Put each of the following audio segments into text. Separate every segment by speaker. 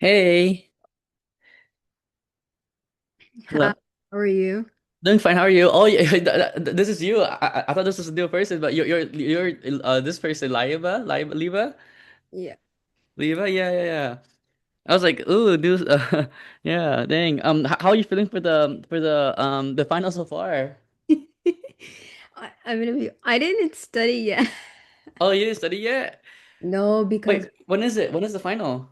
Speaker 1: Hey,
Speaker 2: Hi,
Speaker 1: hello.
Speaker 2: how are you?
Speaker 1: Doing fine. How are you? Oh, yeah, this is you. I thought this was a new person, but you're this person, Liva,
Speaker 2: Yeah.
Speaker 1: Liva. Yeah, yeah, yeah. I was like, ooh, dude. Yeah, dang. How are you feeling for the final so far?
Speaker 2: I'm gonna be, I didn't study yet.
Speaker 1: Oh, you didn't study yet?
Speaker 2: No,
Speaker 1: Wait,
Speaker 2: because
Speaker 1: when is it? When is the final?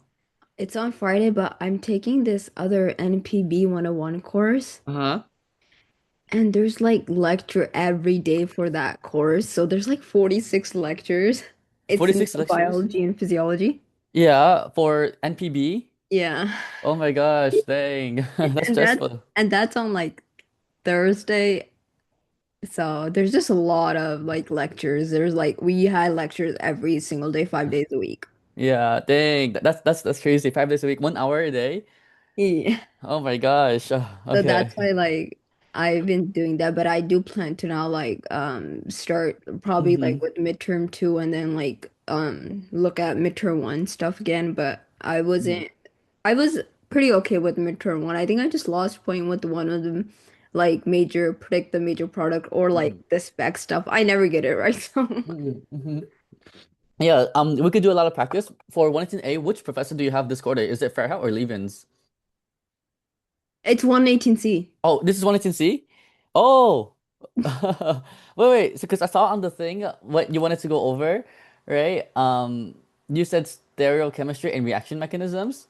Speaker 2: it's on Friday, but I'm taking this other NPB 101 course,
Speaker 1: Uh-huh.
Speaker 2: and there's like lecture every day for that course. So there's like 46 lectures. It's in
Speaker 1: 46 lectures?
Speaker 2: biology and physiology.
Speaker 1: Yeah, for NPB.
Speaker 2: Yeah.
Speaker 1: Oh my gosh, dang. That's
Speaker 2: And that's
Speaker 1: stressful.
Speaker 2: and that's on like Thursday. So there's just a lot of like lectures. There's like we had lectures every single day, 5 days a week.
Speaker 1: Yeah, dang. That's crazy. 5 days a week, 1 hour a day.
Speaker 2: Yeah.
Speaker 1: Oh my gosh.
Speaker 2: So that's
Speaker 1: Okay.
Speaker 2: why like I've been doing that, but I do plan to now like start probably like
Speaker 1: Mm-hmm.
Speaker 2: with midterm two and then like look at midterm one stuff again. But I was pretty okay with midterm one. I think I just lost point with one of them like major predict the major product or like
Speaker 1: Mm-hmm.
Speaker 2: the spec stuff. I never get it right. So
Speaker 1: Mm-hmm. Yeah, we could do a lot of practice. For 118A, which professor do you have this quarter? Is it Fairhouse or Levens?
Speaker 2: it's 118C.
Speaker 1: Oh, this is 118C? Oh. Wait. So, because I saw on the thing what you wanted to go over, right? You said stereochemistry and reaction mechanisms,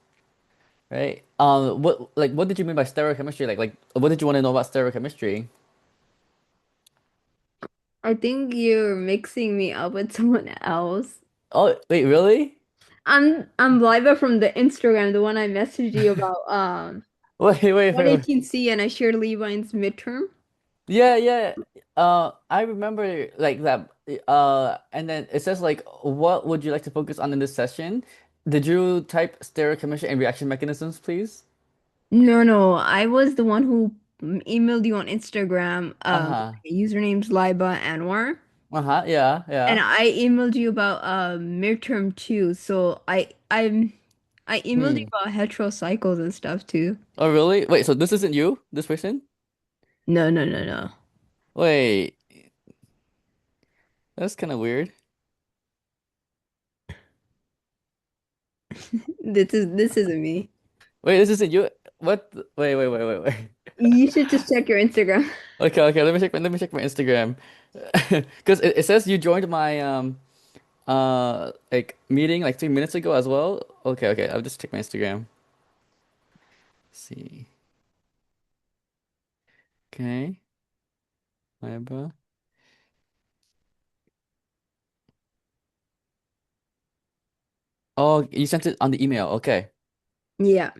Speaker 1: right? What did you mean by stereochemistry? Like what did you want to know about stereochemistry?
Speaker 2: I think you're mixing me up with someone else.
Speaker 1: Oh, wait, really?
Speaker 2: I'm Liva from the Instagram, the one I messaged you about
Speaker 1: Wait.
Speaker 2: 118C and I shared Levi's midterm.
Speaker 1: Yeah, yeah. I remember like that. And then it says like, what would you like to focus on in this session? Did you type stereochemistry and reaction mechanisms, please?
Speaker 2: No, I was the one who emailed you on Instagram.
Speaker 1: Uh-huh.
Speaker 2: Username's Liba Anwar.
Speaker 1: Uh-huh. Yeah,
Speaker 2: And
Speaker 1: yeah.
Speaker 2: I emailed you about midterm too. So I emailed you
Speaker 1: Hmm.
Speaker 2: about heterocycles and stuff too.
Speaker 1: Oh, really? Wait, so this isn't you, this person?
Speaker 2: No.
Speaker 1: Wait, that's kind of weird.
Speaker 2: This isn't me.
Speaker 1: Wait, this isn't you. What? Wait.
Speaker 2: You should just check your Instagram.
Speaker 1: Okay. Let me check my Instagram. Because it says you joined my like meeting like 3 minutes ago as well. Okay. I'll just check my Instagram. See. Okay. Fiber. Oh, you sent it on the email. Okay.
Speaker 2: Yeah.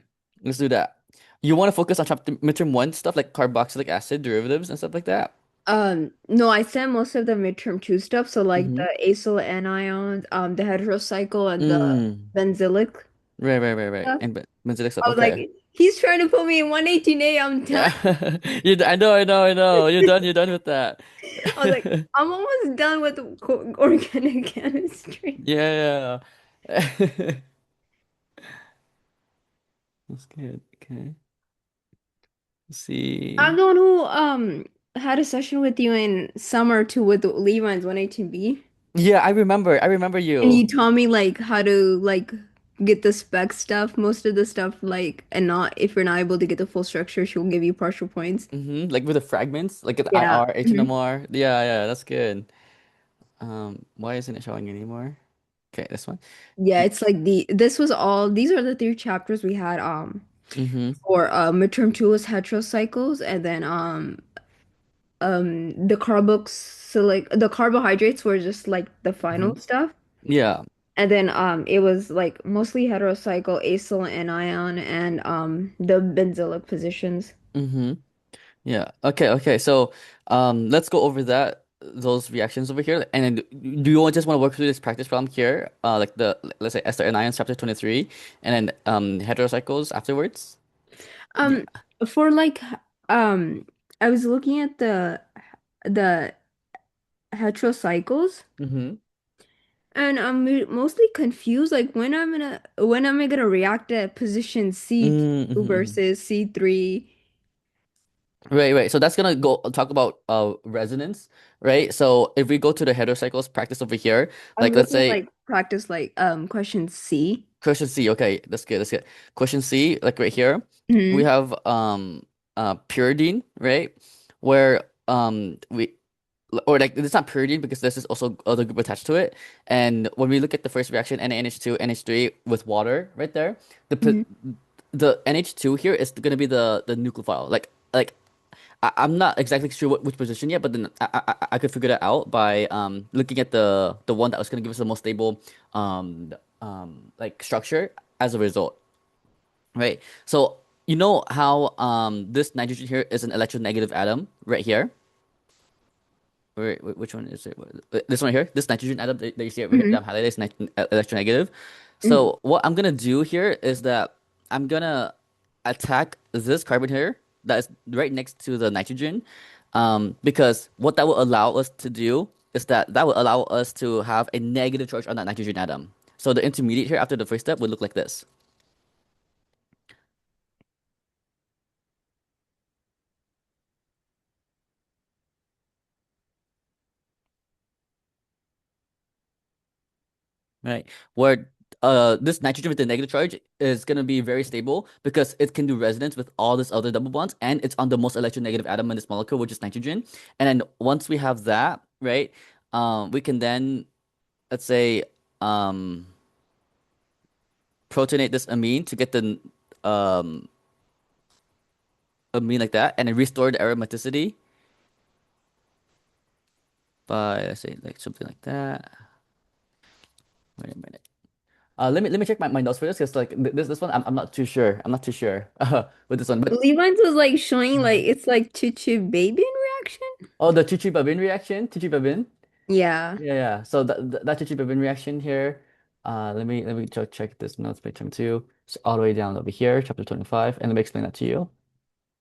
Speaker 1: Let's do that. You want to focus on chapter midterm one stuff like carboxylic acid derivatives and stuff like that?
Speaker 2: No, I sent most of the midterm two stuff. So like
Speaker 1: Mm-hmm.
Speaker 2: the acyl anions, the heterocycle and the
Speaker 1: Mm.
Speaker 2: benzylic
Speaker 1: Right.
Speaker 2: stuff.
Speaker 1: And benzoic stuff.
Speaker 2: I was
Speaker 1: Okay.
Speaker 2: like, he's trying to put me in 118A. I'm done.
Speaker 1: Yeah. I know. You're done with that.
Speaker 2: I was like, I'm almost done with organic chemistry.
Speaker 1: Yeah, yeah. That's good. Okay. Let's
Speaker 2: I'm
Speaker 1: see.
Speaker 2: the one who had a session with you in summer too with Levi's 118B.
Speaker 1: Yeah, I remember
Speaker 2: And you
Speaker 1: you.
Speaker 2: taught me like how to like get the spec stuff, most of the stuff like and not if you're not able to get the full structure, she'll give you partial points.
Speaker 1: Like with the fragments, like the
Speaker 2: Yeah.
Speaker 1: IR,
Speaker 2: Mhm.
Speaker 1: HNMR. Yeah, that's good. Why isn't it showing anymore? Okay, this one.
Speaker 2: Yeah, it's like this was all these are the three chapters we had
Speaker 1: Mm-hmm.
Speaker 2: for midterm two was heterocycles and then the carboxylic the carbohydrates were just like the
Speaker 1: Mm-hmm.
Speaker 2: final stuff.
Speaker 1: Yeah.
Speaker 2: And then it was like mostly heterocycle, acyl anion and the benzylic positions.
Speaker 1: Mm-hmm. Yeah. Okay. So, let's go over those reactions over here. And then, do you just want to work through this practice problem here? Like let's say ester anions, chapter 23, and then heterocycles afterwards.
Speaker 2: Um, for like, um, I was looking at the heterocycles,
Speaker 1: Mm-hmm.
Speaker 2: And I'm mostly confused, like when am I gonna react at position C2
Speaker 1: Mm-hmm.
Speaker 2: versus C3?
Speaker 1: Right, right. So that's gonna go talk about resonance, right? So if we go to the heterocycles practice over here,
Speaker 2: I'm
Speaker 1: like let's
Speaker 2: looking
Speaker 1: say
Speaker 2: like practice like question C.
Speaker 1: question C. Okay, that's good. That's good. Question C, like right here, we
Speaker 2: Hmm.
Speaker 1: have pyridine, right? Where we or like it's not pyridine because this is also other group attached to it. And when we look at the first reaction, NaNH2, NH3 with water, right there, the
Speaker 2: Hmm.
Speaker 1: the NH2 here is gonna be the nucleophile. Like I'm not exactly sure which position yet, but then I could figure that out by looking at the one that was gonna give us the most stable like structure as a result, right? So you know how this nitrogen here is an electronegative atom right here. Wait, which one is it? This one here, this nitrogen atom that you see over here that
Speaker 2: Hmm.
Speaker 1: I'm highlighting is electronegative.
Speaker 2: Hmm.
Speaker 1: So what I'm gonna do here is that I'm gonna attack this carbon here that is right next to the nitrogen, because what that will allow us to do is that will allow us to have a negative charge on that nitrogen atom. So the intermediate here after the first step would look like this. Right. Where this nitrogen with the negative charge is gonna be very stable because it can do resonance with all this other double bonds and it's on the most electronegative atom in this molecule, which is nitrogen. And then once we have that, right, we can then let's say um protonate this amine to get the um amine like that and then restore the aromaticity by let's say like something like that. Wait a minute. Let me check my notes for this because like this one I'm not too sure. I'm not too sure with this one. But
Speaker 2: Levi's was like showing like it's like chichibabin reaction.
Speaker 1: oh, the chichibabin reaction, chichibabin.
Speaker 2: Yeah.
Speaker 1: Yeah. So that chichibabin reaction here. Let me check this notes page 22. It's all the way down over here, chapter 25, and let me explain that to you.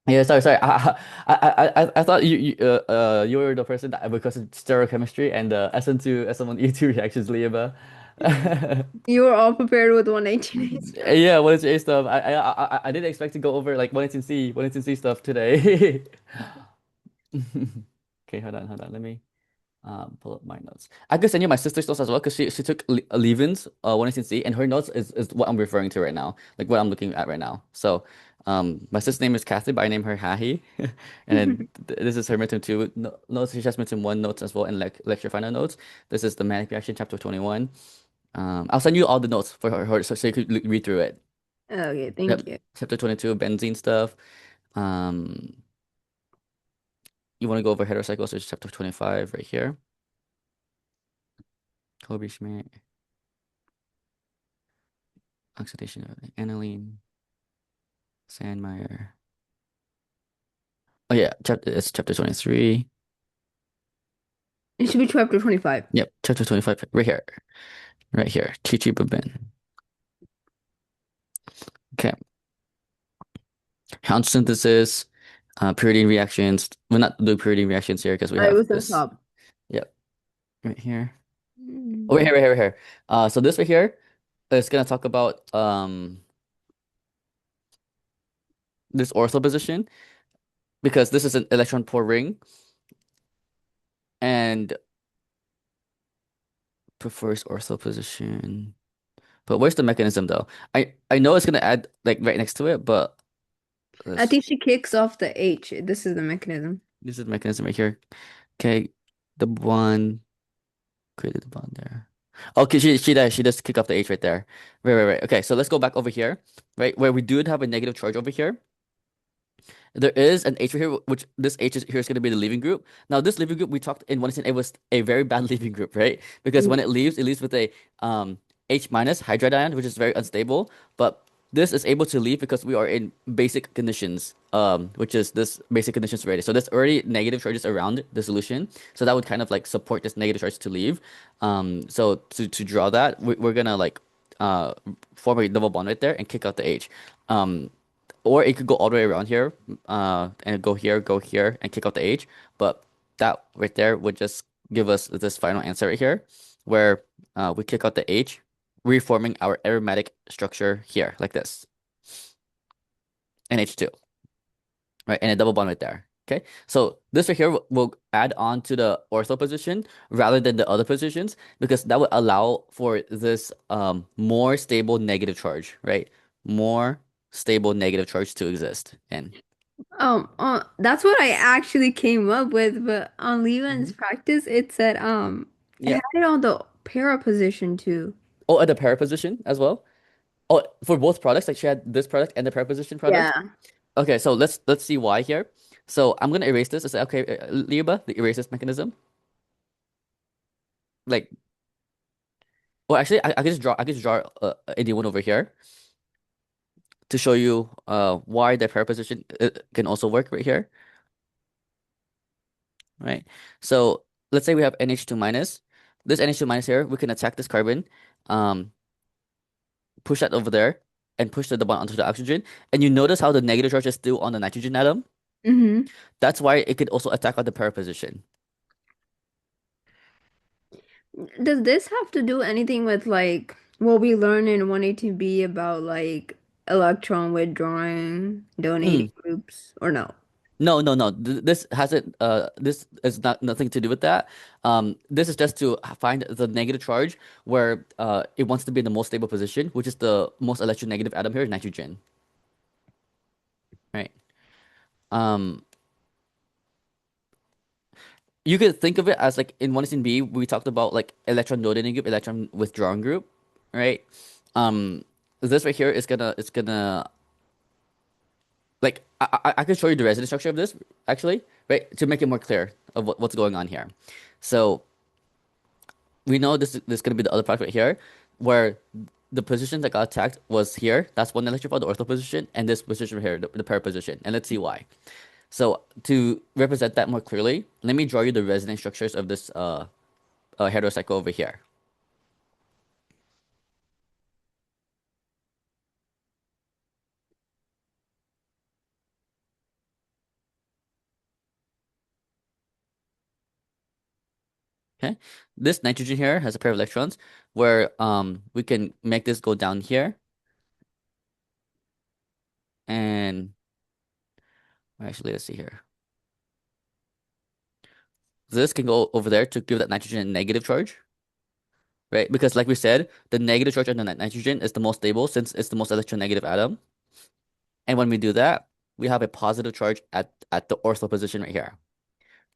Speaker 1: Yeah, sorry. I thought you were the person that requested stereochemistry and SN2 SN1E2 reactions, Liaba.
Speaker 2: You were all prepared with 118 stuff.
Speaker 1: Yeah, 118A stuff. I didn't expect to go over like 118C stuff today. Okay, hold on. Let me pull up my notes. I could send you my sister's notes as well because she took Levin's 118C and her notes is what I'm referring to right now, like what I'm looking at right now. So, my sister's name is Kathy, but I name her Hahi, and then this is her midterm two notes. She has midterm one notes as well and lecture final notes. This is the manic reaction chapter 21. I'll send you all the notes for her so you could read through it.
Speaker 2: Okay,
Speaker 1: Yep.
Speaker 2: thank you.
Speaker 1: Chapter 22, benzene stuff. Um, you want to go over heterocycles, so it's chapter 25 right here. Kobe Schmidt, oxidation of aniline, Sandmeyer. Oh yeah, it's chapter 23.
Speaker 2: It should be chapter 25.
Speaker 1: Yep, chapter 25 right here. Right here. Chichibabin. Okay. Count synthesis, pyridine reactions. We're not doing pyridine reactions here because we
Speaker 2: I
Speaker 1: have
Speaker 2: was on
Speaker 1: this.
Speaker 2: top.
Speaker 1: Yep, right here. Oh,
Speaker 2: Mm.
Speaker 1: right here. So this right here is gonna talk about this ortho position because this is an electron poor ring and prefers ortho position. But where's the mechanism though? I know it's gonna add like right next to it, but
Speaker 2: I
Speaker 1: let's
Speaker 2: think she kicks off the H. This is the mechanism.
Speaker 1: this is the mechanism right here. Okay, the one created the bond there. Okay, she does kick off the H right there. Right. Okay, so let's go back over here, right? Where we do have a negative charge over here. There is an H right here, which this H is here is going to be the leaving group. Now, this leaving group we talked in one scene, it was a very bad leaving group, right? Because when
Speaker 2: Mm.
Speaker 1: it leaves with a H minus hydride ion, which is very unstable. But this is able to leave because we are in basic conditions, which is this basic conditions already. So there's already negative charges around the solution. So that would kind of like support this negative charge to leave. So to draw that, we're gonna like uh form a double bond right there and kick out the H. Um, or it could go all the way around here, and go here, and kick out the H. But that right there would just give us this final answer right here, where we kick out the H, reforming our aromatic structure here, like this, NH2, right? And a double bond right there. Okay, so this right here will add on to the ortho position rather than the other positions because that would allow for this more stable negative charge, right? More stable negative charge to exist. And
Speaker 2: That's what I actually came up with, but on Leland's
Speaker 1: Mhm.
Speaker 2: practice, it said it
Speaker 1: Yeah.
Speaker 2: had it on the para position too.
Speaker 1: Oh, at the para position as well. Oh, for both products, like she had this product and the para position product.
Speaker 2: Yeah.
Speaker 1: Okay, so let's see why here. So I'm gonna erase this. Is that okay, Liba, the erase this mechanism? Like, well, actually, I could just draw a new one over here to show you why the pair position can also work right here, right? So let's say we have NH2 minus. This NH2 minus here, we can attack this carbon, um, push that over there, and push the bond onto the oxygen. And you notice how the negative charge is still on the nitrogen atom.
Speaker 2: hmm
Speaker 1: That's why it could also attack on the pair position.
Speaker 2: Does this have to do anything with like what we learned in 118B about like electron withdrawing, donating
Speaker 1: Mm.
Speaker 2: groups, or no?
Speaker 1: No, no, no. This hasn't. This is not nothing to do with that. This is just to find the negative charge where it wants to be in the most stable position, which is the most electronegative atom here, nitrogen, right? Um, you could think of it as like in 118B, we talked about like electron donating group, electron withdrawing group, right? Um, this right here is gonna like I could show you the resonance structure of this actually, right? To make it more clear of what's going on here. So we know this is gonna be the other part right here, where the position that got attacked was here. That's one electron, the ortho position, and this position right here, the pair position. And let's see why. So to represent that more clearly, let me draw you the resonance structures of this heterocycle over here. Okay, this nitrogen here has a pair of electrons where we can make this go down here and actually let's see here. This can go over there to give that nitrogen a negative charge, right? Because like we said, the negative charge on the nitrogen is the most stable since it's the most electronegative atom. And when we do that, we have a positive charge at the ortho position right here,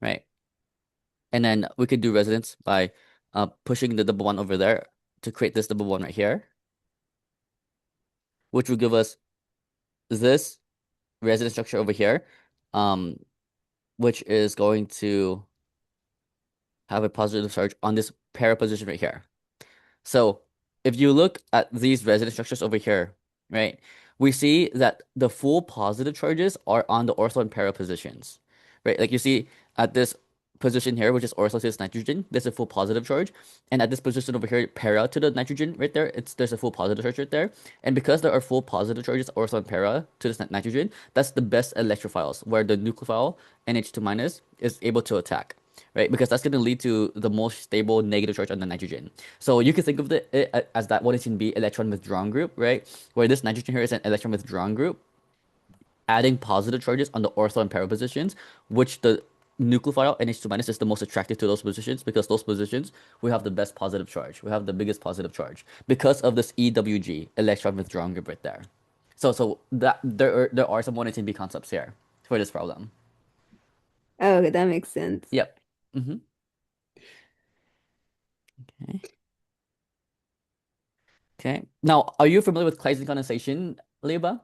Speaker 1: right? And then we can do resonance by pushing the double one over there to create this double one right here, which will give us this resonance structure over here, um, which is going to have a positive charge on this para position right here. So if you look at these resonance structures over here, right, we see that the full positive charges are on the ortho and para positions, right? Like you see at this position here, which is ortho to this nitrogen, there's a full positive charge. And at this position over here, para to the nitrogen right there, there's a full positive charge right there. And because there are full positive charges ortho and para to this nitrogen, that's the best electrophiles where the nucleophile NH2 minus is able to attack, right? Because that's going to lead to the most stable negative charge on the nitrogen. So you can think of it as that 118B electron withdrawn group, right? Where this nitrogen here is an electron withdrawn group, adding positive charges on the ortho and para positions, which the nucleophile NH2 minus is the most attracted to those positions because those positions we have the best positive charge. We have the biggest positive charge because of this EWG electron withdrawn group right there. So that there are some 118B concepts here for this problem.
Speaker 2: Oh, okay, that makes sense.
Speaker 1: Yep. Mm-hmm. Okay. Okay. Now, are you familiar with claisen condensation, Liba?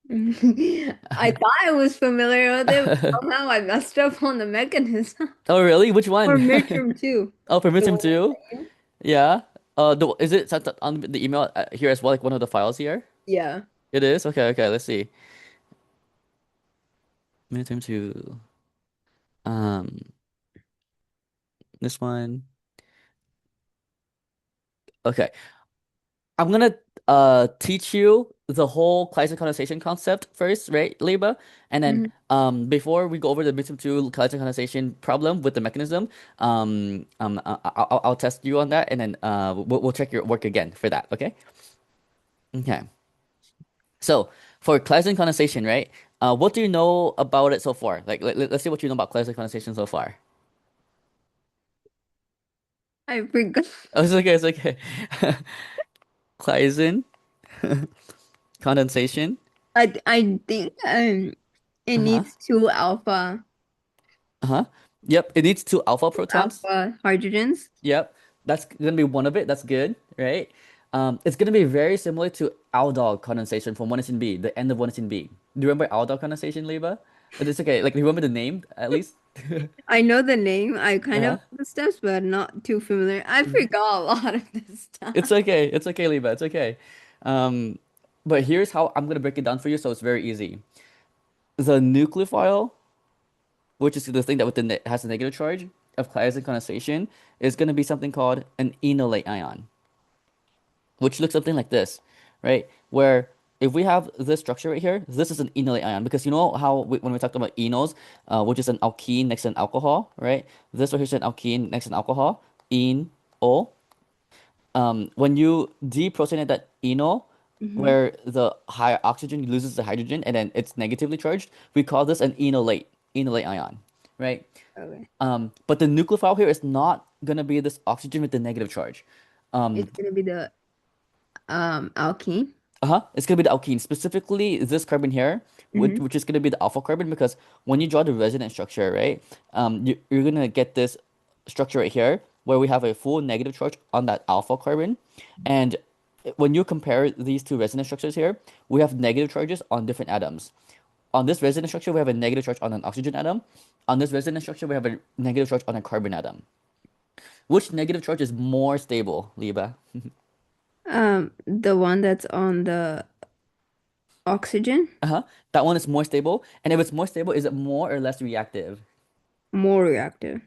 Speaker 2: I thought I was familiar with it, but somehow I messed up on the mechanism.
Speaker 1: Oh, really? Which
Speaker 2: Or
Speaker 1: one?
Speaker 2: midterm too.
Speaker 1: Oh, for
Speaker 2: The
Speaker 1: midterm
Speaker 2: one I
Speaker 1: two?
Speaker 2: sent you?
Speaker 1: Yeah. Is it sent on the email here as well, like one of the files here?
Speaker 2: Yeah.
Speaker 1: It is? Okay, okay, let's see. Midterm two. Um, this one. Okay. I'm gonna teach you the whole claisen condensation concept first, right, Leba? And then
Speaker 2: Mhm.
Speaker 1: before we go over the midterm two claisen condensation problem with the mechanism, I'll test you on that, and then we'll check your work again for that. Okay. Okay. So for claisen condensation, right? What do you know about it so far? Like, let's see what you know about claisen condensation so far.
Speaker 2: I forgot.
Speaker 1: Oh, it's okay. It's okay. Claisen condensation.
Speaker 2: I think it
Speaker 1: Uh-huh.
Speaker 2: needs two alpha
Speaker 1: Uh-huh. Yep. It needs two alpha protons.
Speaker 2: alpha hydrogens.
Speaker 1: Yep, that's gonna be one of it. That's good, right? It's gonna be very similar to aldol condensation from 1s in B, the end of 1s in B. Do you remember aldol condensation, Leba? But it's okay. Like, do you remember the name at least?
Speaker 2: I know the name. I kind of
Speaker 1: Uh-huh.
Speaker 2: know the steps, but not too familiar. I forgot a lot of this
Speaker 1: It's
Speaker 2: stuff.
Speaker 1: okay. It's okay, Leba. It's okay. Um, but here's how I'm gonna break it down for you, so it's very easy. The nucleophile, which is the thing that has a negative charge of claisen condensation, is gonna be something called an enolate ion, which looks something like this, right? Where if we have this structure right here, this is an enolate ion because you know how when we talked about enols, which is an alkene next to an alcohol, right? This right here is an alkene next to an alcohol, enol. When you deprotonate that enol,
Speaker 2: Hmm.
Speaker 1: where the high oxygen loses the hydrogen and then it's negatively charged, we call this an enolate ion, right?
Speaker 2: Okay.
Speaker 1: But the nucleophile here is not gonna be this oxygen with the negative charge.
Speaker 2: It's gonna be the alkene.
Speaker 1: Uh-huh. It's gonna be the alkene, specifically this carbon here,
Speaker 2: Hmm.
Speaker 1: which is gonna be the alpha carbon because when you draw the resonance structure, right, you're gonna get this structure right here where we have a full negative charge on that alpha carbon, and when you compare these two resonance structures here, we have negative charges on different atoms. On this resonance structure, we have a negative charge on an oxygen atom. On this resonance structure, we have a negative charge on a carbon atom. Which negative charge is more stable, Liba?
Speaker 2: The one that's on the oxygen,
Speaker 1: Uh-huh. That one is more stable. And if it's more stable, is it more or less reactive?
Speaker 2: more reactive.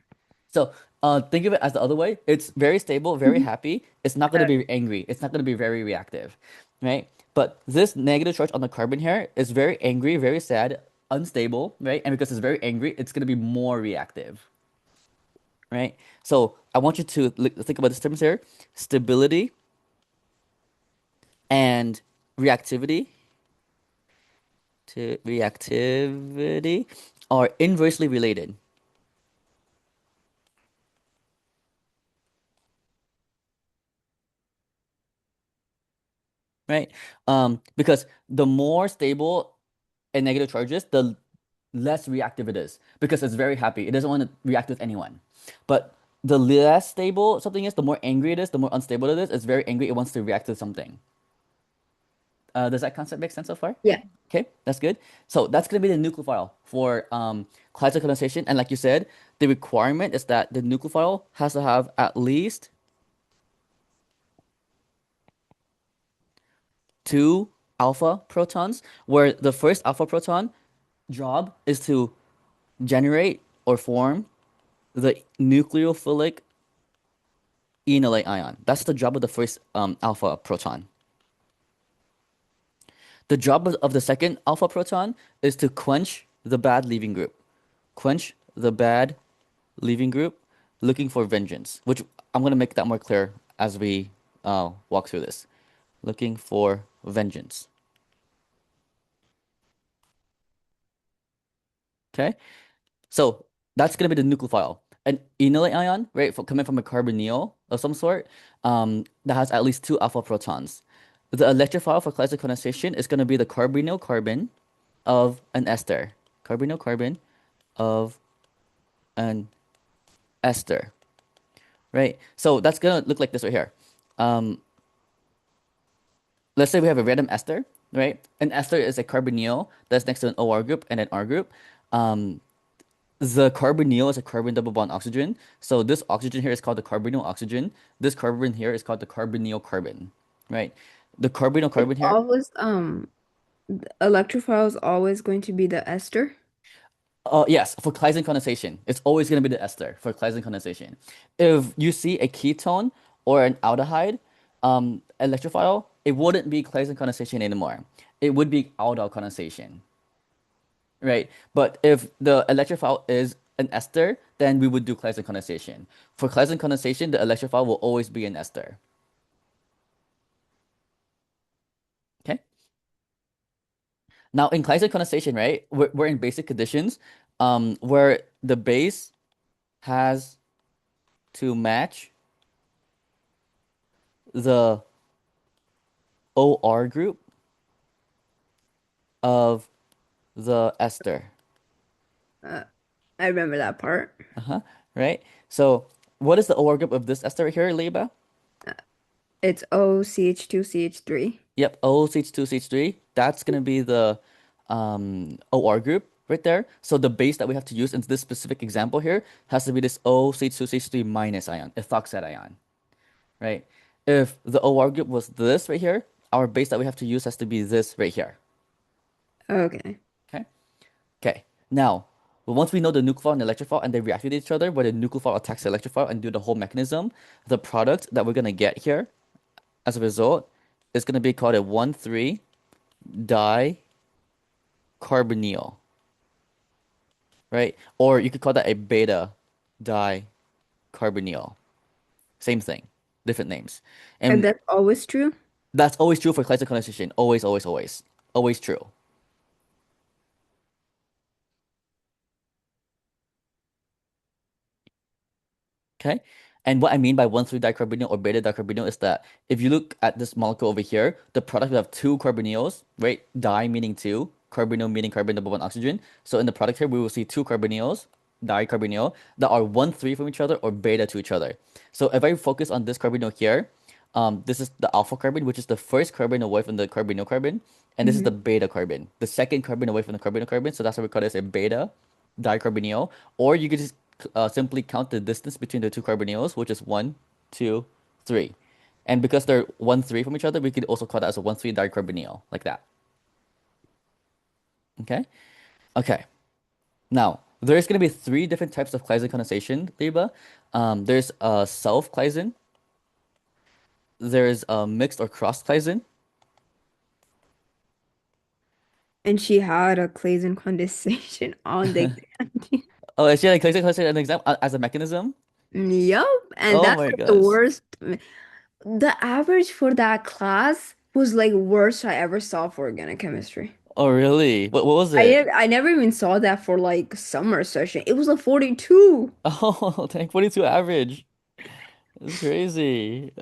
Speaker 1: So think of it as the other way. It's very stable, very
Speaker 2: Mhm.
Speaker 1: happy. It's not going to be angry. It's not going to be very reactive, right? But this negative charge on the carbon here is very angry, very sad, unstable, right? And because it's very angry, it's going to be more reactive, right? So I want you to think about these terms here: stability and reactivity. To reactivity are inversely related. Right? Because the more stable and negative charges, the less reactive it is because it's very happy. It doesn't want to react with anyone. But the less stable something is, the more angry it is, the more unstable it is. It's very angry. It wants to react to something. Does that concept make sense so far?
Speaker 2: Yeah.
Speaker 1: Okay, that's good. So that's going to be the nucleophile for classical condensation. And like you said, the requirement is that the nucleophile has to have at least two alpha protons, where the first alpha proton job is to generate or form the nucleophilic enolate ion. That's the job of the first alpha proton. The job of the second alpha proton is to quench the bad leaving group. Quench the bad leaving group, looking for vengeance, which I'm going to make that more clear as we walk through this. Looking for vengeance. Okay? So that's gonna be the nucleophile. An enolate ion, right, coming from a carbonyl of some sort, that has at least two alpha protons. The electrophile for classical condensation is gonna be the carbonyl carbon of an ester. Carbonyl carbon of an ester, right? So that's gonna look like this right here. Um, let's say we have a random ester, right? An ester is a carbonyl that's next to an OR group and an R group. Um, The carbonyl is a carbon double bond oxygen. So this oxygen here is called the carbonyl oxygen. This carbon here is called the carbonyl carbon, right? The carbonyl
Speaker 2: It's
Speaker 1: carbon here,
Speaker 2: always the electrophile is always going to be the ester.
Speaker 1: yes, for claisen condensation, it's always going to be the ester for claisen condensation. If you see a ketone or an aldehyde electrophile, it wouldn't be claisen condensation anymore. It would be aldol condensation, right? But if the electrophile is an ester, then we would do claisen condensation. For claisen condensation, the electrophile will always be an ester. Okay. Now in claisen condensation, right, we're in basic conditions, where the base has to match the OR group of the ester.
Speaker 2: Uh, I remember that part.
Speaker 1: Uh-huh. Right? So what is the OR group of this ester right here, Liba?
Speaker 2: Uh, it's OCH2CH3.
Speaker 1: Yep, OCH2CH3. That's gonna be the OR group right there. So the base that we have to use in this specific example here has to be this OCH2CH3 minus ion, ethoxide ion, right? If the OR group was this right here, our base that we have to use has to be this right here.
Speaker 2: Okay.
Speaker 1: Okay? Okay. Now, well, once we know the nucleophile and electrophile and they react with each other, where the nucleophile attacks the electrophile and do the whole mechanism, the product that we're gonna get here as a result is gonna be called a 1,3-dicarbonyl, right? Or you could call that a beta dicarbonyl. Same thing, different names.
Speaker 2: And
Speaker 1: And
Speaker 2: that's always true.
Speaker 1: that's always true for classical condensation. Always, always, always. Always true. Okay. And what I mean by 1,3-dicarbonyl or beta dicarbonyl is that if you look at this molecule over here, the product will have two carbonyls, right? Di meaning two, carbonyl meaning carbon double bond oxygen. So in the product here, we will see two carbonyls, dicarbonyl, that are 1,3 from each other or beta to each other. So if I focus on this carbonyl here, this is the alpha carbon, which is the first carbon away from the carbonyl carbon, and this is the
Speaker 2: Hmm.
Speaker 1: beta carbon, the second carbon away from the carbonyl carbon. So that's why we call this a beta dicarbonyl. Or you could just simply count the distance between the two carbonyls, which is one, two, three. And because they're 1,3 from each other, we could also call that as a 1,3-dicarbonyl, like that. Okay? Okay. Now, there's going to be three different types of claisen condensation, Liba. There's self-claisen, there's mixed or cross claisen.
Speaker 2: And she had a claisen condensation on the exam.
Speaker 1: Oh, is she like claisen condensation as an example, as a mechanism?
Speaker 2: Yup. And
Speaker 1: Oh
Speaker 2: that's
Speaker 1: my
Speaker 2: like the
Speaker 1: gosh.
Speaker 2: worst. The average for that class was like worst I ever saw for organic chemistry.
Speaker 1: Oh, really? What was it?
Speaker 2: I never even saw that for like summer session. It was a 42.
Speaker 1: Oh, dang, 42 average. That's crazy.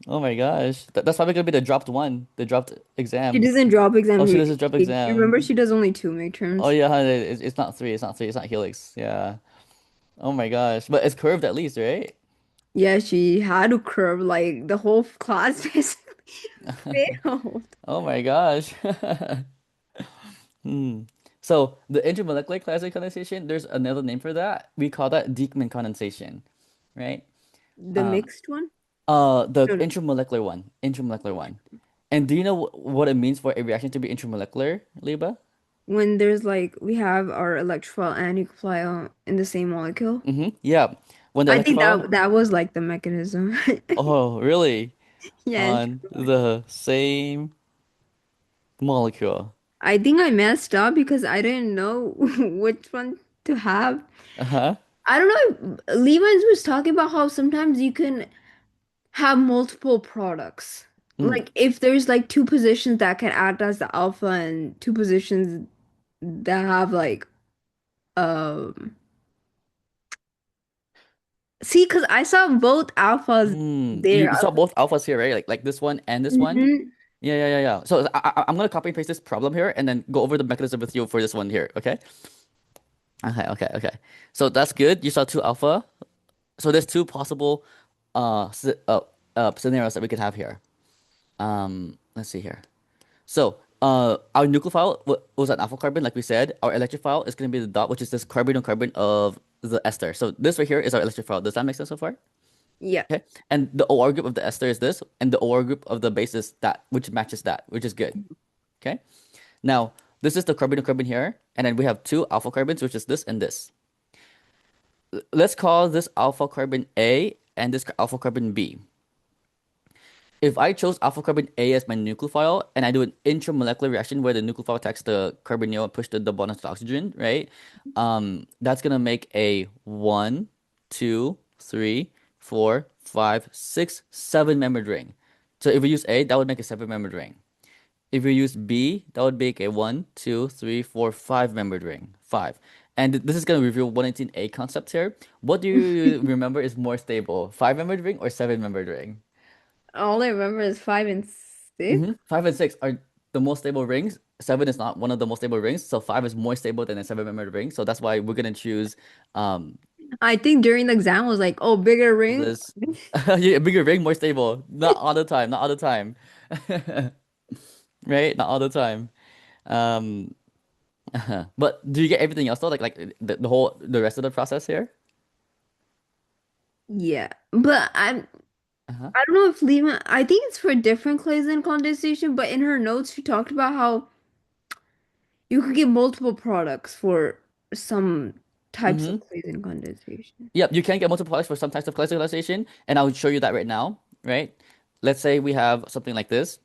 Speaker 1: Oh my gosh. That's probably gonna be the dropped one, the dropped
Speaker 2: She
Speaker 1: exam.
Speaker 2: doesn't drop
Speaker 1: Oh,
Speaker 2: exam.
Speaker 1: she does a drop
Speaker 2: Remember,
Speaker 1: exam.
Speaker 2: she does only two
Speaker 1: Oh
Speaker 2: midterms.
Speaker 1: yeah, it's not three. It's not three. It's not Helix. Yeah. Oh my gosh. But it's curved at least, right?
Speaker 2: Yeah, she had to curve like the whole class basically failed.
Speaker 1: Oh my gosh. Hmm. So the intermolecular classic condensation, there's another name for that. We call that Dieckmann condensation, right?
Speaker 2: The
Speaker 1: Um,
Speaker 2: mixed one?
Speaker 1: the
Speaker 2: No, no.
Speaker 1: intermolecular one. And do you know what it means for a reaction to be intermolecular, Liba?
Speaker 2: When there's like we have our electrophile and nucleophile in the same molecule.
Speaker 1: Mm-hmm. Yeah. When the
Speaker 2: I think
Speaker 1: electrophile,
Speaker 2: that was like the mechanism.
Speaker 1: oh, really?
Speaker 2: Yeah,
Speaker 1: On the same molecule.
Speaker 2: I think I messed up because I didn't know which one to have.
Speaker 1: Uh-huh.
Speaker 2: I don't know. Levi's was talking about how sometimes you can have multiple products.
Speaker 1: Mm.
Speaker 2: Like if there's like two positions that can act as the alpha and two positions that have like um see, because I saw both alphas
Speaker 1: Mm. You
Speaker 2: there.
Speaker 1: saw both alphas here, right? Like this one and this one.
Speaker 2: Mhm.
Speaker 1: Yeah. So I'm gonna copy and paste this problem here and then go over the mechanism with you for this one here. Okay. Okay. So that's good. You saw two alpha. So there's two possible scenarios that we could have here. Let's see here. So, our nucleophile was an alpha carbon, like we said. Our electrophile is going to be the dot, which is this carbon on carbon of the ester. So this right here is our electrophile. Does that make sense so far?
Speaker 2: Yeah.
Speaker 1: Okay. And the OR group of the ester is this, and the OR group of the base is that, which matches that, which is good. Okay. Now, this is the carbon on carbon here, and then we have two alpha carbons, which is this and this. Let's call this alpha carbon A and this alpha carbon B. If I chose alpha carbon A as my nucleophile and I do an intramolecular reaction where the nucleophile attacks the carbonyl and push the bond onto the oxygen, right? That's gonna make a one, two, three, four, five, six, seven membered ring. So if we use A, that would make a seven membered ring. If we use B, that would make a one, two, three, four, five membered ring. Five. And this is gonna reveal 118A concept here. What do you remember is more stable? Five membered ring or seven membered ring?
Speaker 2: All I remember is 5 and 6.
Speaker 1: Five and six are the most stable rings. Seven is not one of the most stable rings, so five is more stable than a seven-membered ring. So that's why we're gonna choose um
Speaker 2: I think during the exam I was like, oh, bigger ring.
Speaker 1: this yeah, bigger ring, more stable. Not all the time, not all the time. Right? Not all the time. Um but do you get everything else though? Like the rest of the process here?
Speaker 2: Yeah, but
Speaker 1: Uh-huh.
Speaker 2: I don't know if Lima. I think it's for different claisen condensation, but in her notes she talked about how you could get multiple products for some types of
Speaker 1: Mm-hmm.
Speaker 2: claisen condensation.
Speaker 1: Yep, you can get multiple products for some types of classification, and I'll show you that right now, right? Let's say we have something like this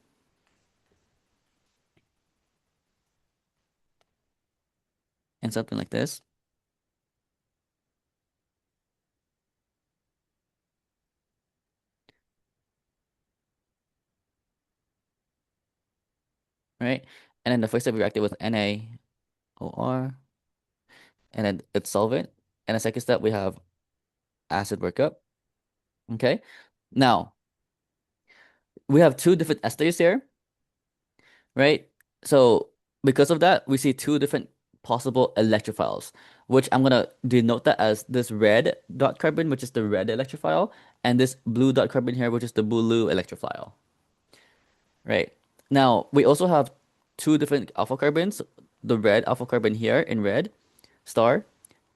Speaker 1: and something like this. Right? And then the first step we reacted with NaOR, and then it's solvent. And the second step we have acid workup. Okay. Now we have two different esters here, right? So because of that, we see two different possible electrophiles, which I'm gonna denote that as this red dot carbon, which is the red electrophile, and this blue dot carbon here, which is the blue electrophile. Right. Now we also have two different alpha carbons, the red alpha carbon here in red star,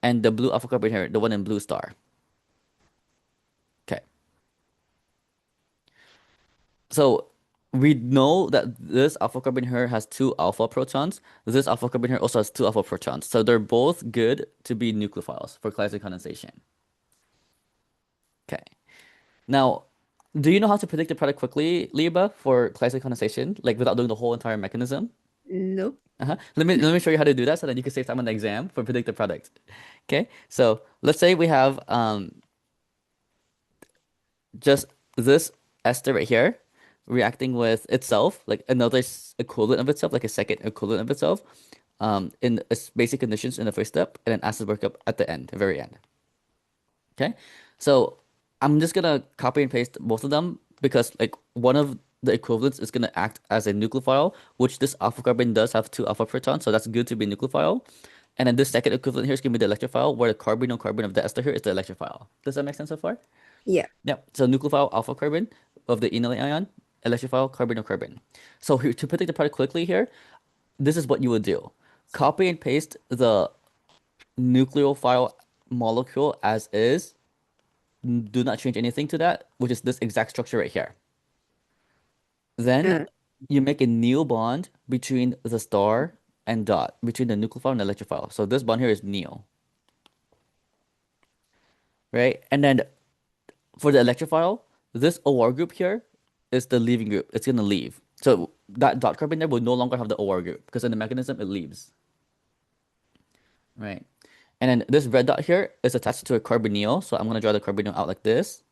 Speaker 1: and the blue alpha carbon here, the one in blue star. Okay. So we know that this alpha carbon here has two alpha protons. This alpha carbon here also has two alpha protons. So they're both good to be nucleophiles for classic condensation. Okay. Now, do you know how to predict the product quickly, Liba, for classic condensation, like without doing the whole entire mechanism?
Speaker 2: Nope.
Speaker 1: Let me show you how to do that so that you can save time on the exam for predict the product. Okay. So let's say we have just this ester right here reacting with itself, like another equivalent of itself, like a second equivalent of itself, in its basic conditions in the first step, and then acid workup at the end, the very end. Okay, so I'm just gonna copy and paste both of them because like one of the equivalents is gonna act as a nucleophile, which this alpha carbon does have two alpha protons, so that's good to be nucleophile. And then this second equivalent here is gonna be the electrophile, where the carbonyl carbon of the ester here is the electrophile. Does that make sense so far?
Speaker 2: Yeah.
Speaker 1: Yep. So nucleophile alpha carbon of the enol ion, electrophile carbonyl carbon. So here, to predict the product quickly here, this is what you would do. Copy and paste the nucleophile molecule as is. Do not change anything to that, which is this exact structure right here. Then
Speaker 2: Uh,
Speaker 1: you make a neo bond between the star and dot, between the nucleophile and the electrophile. So this bond here is neo, right? And then for the electrophile, this OR group here is the leaving group. It's gonna leave. So that dot carbon there will no longer have the OR group because in the mechanism it leaves, right? And then this red dot here is attached to a carbonyl. So I'm gonna draw the carbonyl out like this.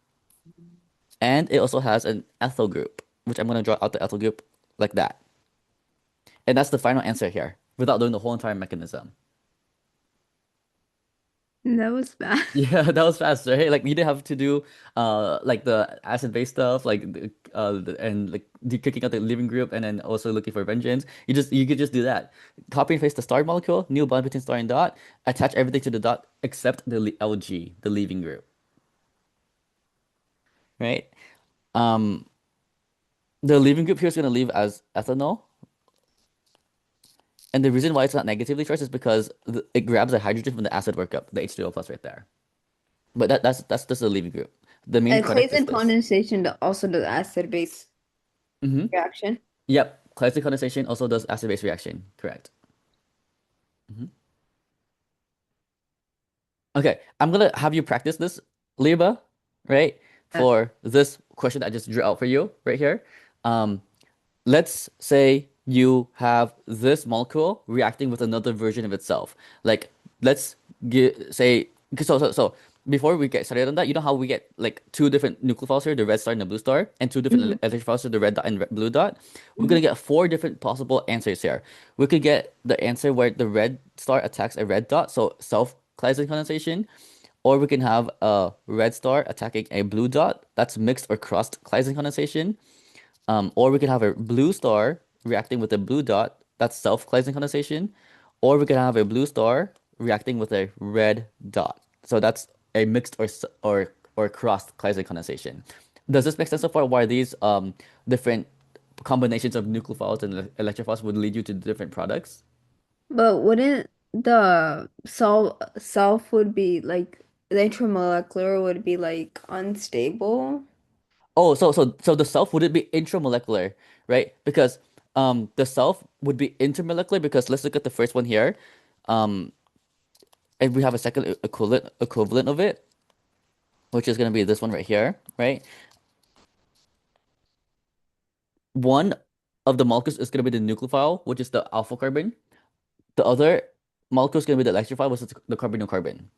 Speaker 1: And it also has an ethyl group, which I'm gonna draw out the ethyl group like that. And that's the final answer here, without doing the whole entire mechanism.
Speaker 2: that was bad.
Speaker 1: Yeah, that was fast, right? Like you didn't have to do like the acid-based stuff, and like kicking out the leaving group and then also looking for vengeance. You could just do that. Copy and paste the star molecule, new bond between star and dot, attach everything to the dot except the LG, the leaving group, right? Um, the leaving group here is gonna leave as ethanol. And the reason why it's not negatively charged is because it grabs a hydrogen from the acid workup, the H2O plus right there. But that's just the leaving group. The main
Speaker 2: And
Speaker 1: product is
Speaker 2: claisen
Speaker 1: this.
Speaker 2: condensation also does acid-base
Speaker 1: Mm-hmm.
Speaker 2: reaction.
Speaker 1: Yep. Classic condensation also does acid-base reaction. Correct. Hmm. Okay, I'm gonna have you practice this, Liba, right?
Speaker 2: Uh,
Speaker 1: for this question I just drew out for you right here. Um, let's say you have this molecule reacting with another version of itself. Like let's say so before we get started on that, you know how we get like two different nucleophiles here, the red star and the blue star, and two different
Speaker 2: mhm,
Speaker 1: electrophiles here, the red dot and blue dot. We're
Speaker 2: mhm.
Speaker 1: gonna get four different possible answers here. We could get the answer where the red star attacks a red dot, so self-Claisen condensation, or we can have a red star attacking a blue dot, that's mixed or crossed Claisen condensation. Or we can have a blue star reacting with a blue dot, that's self-Claisen condensation. Or we can have a blue star reacting with a red dot. So that's a mixed or crossed Claisen condensation. Does this make sense so far? Why these different combinations of nucleophiles and electrophiles would lead you to different products?
Speaker 2: But wouldn't the self would be like the intramolecular would be like unstable?
Speaker 1: Oh, so the self wouldn't be intramolecular, right? Because the self would be intermolecular because let's look at the first one here. Um, and we have a second equivalent of it, which is gonna be this one right here, right? One of the molecules is gonna be the nucleophile, which is the alpha carbon. The other molecule is gonna be the electrophile, which is the carbonyl carbon.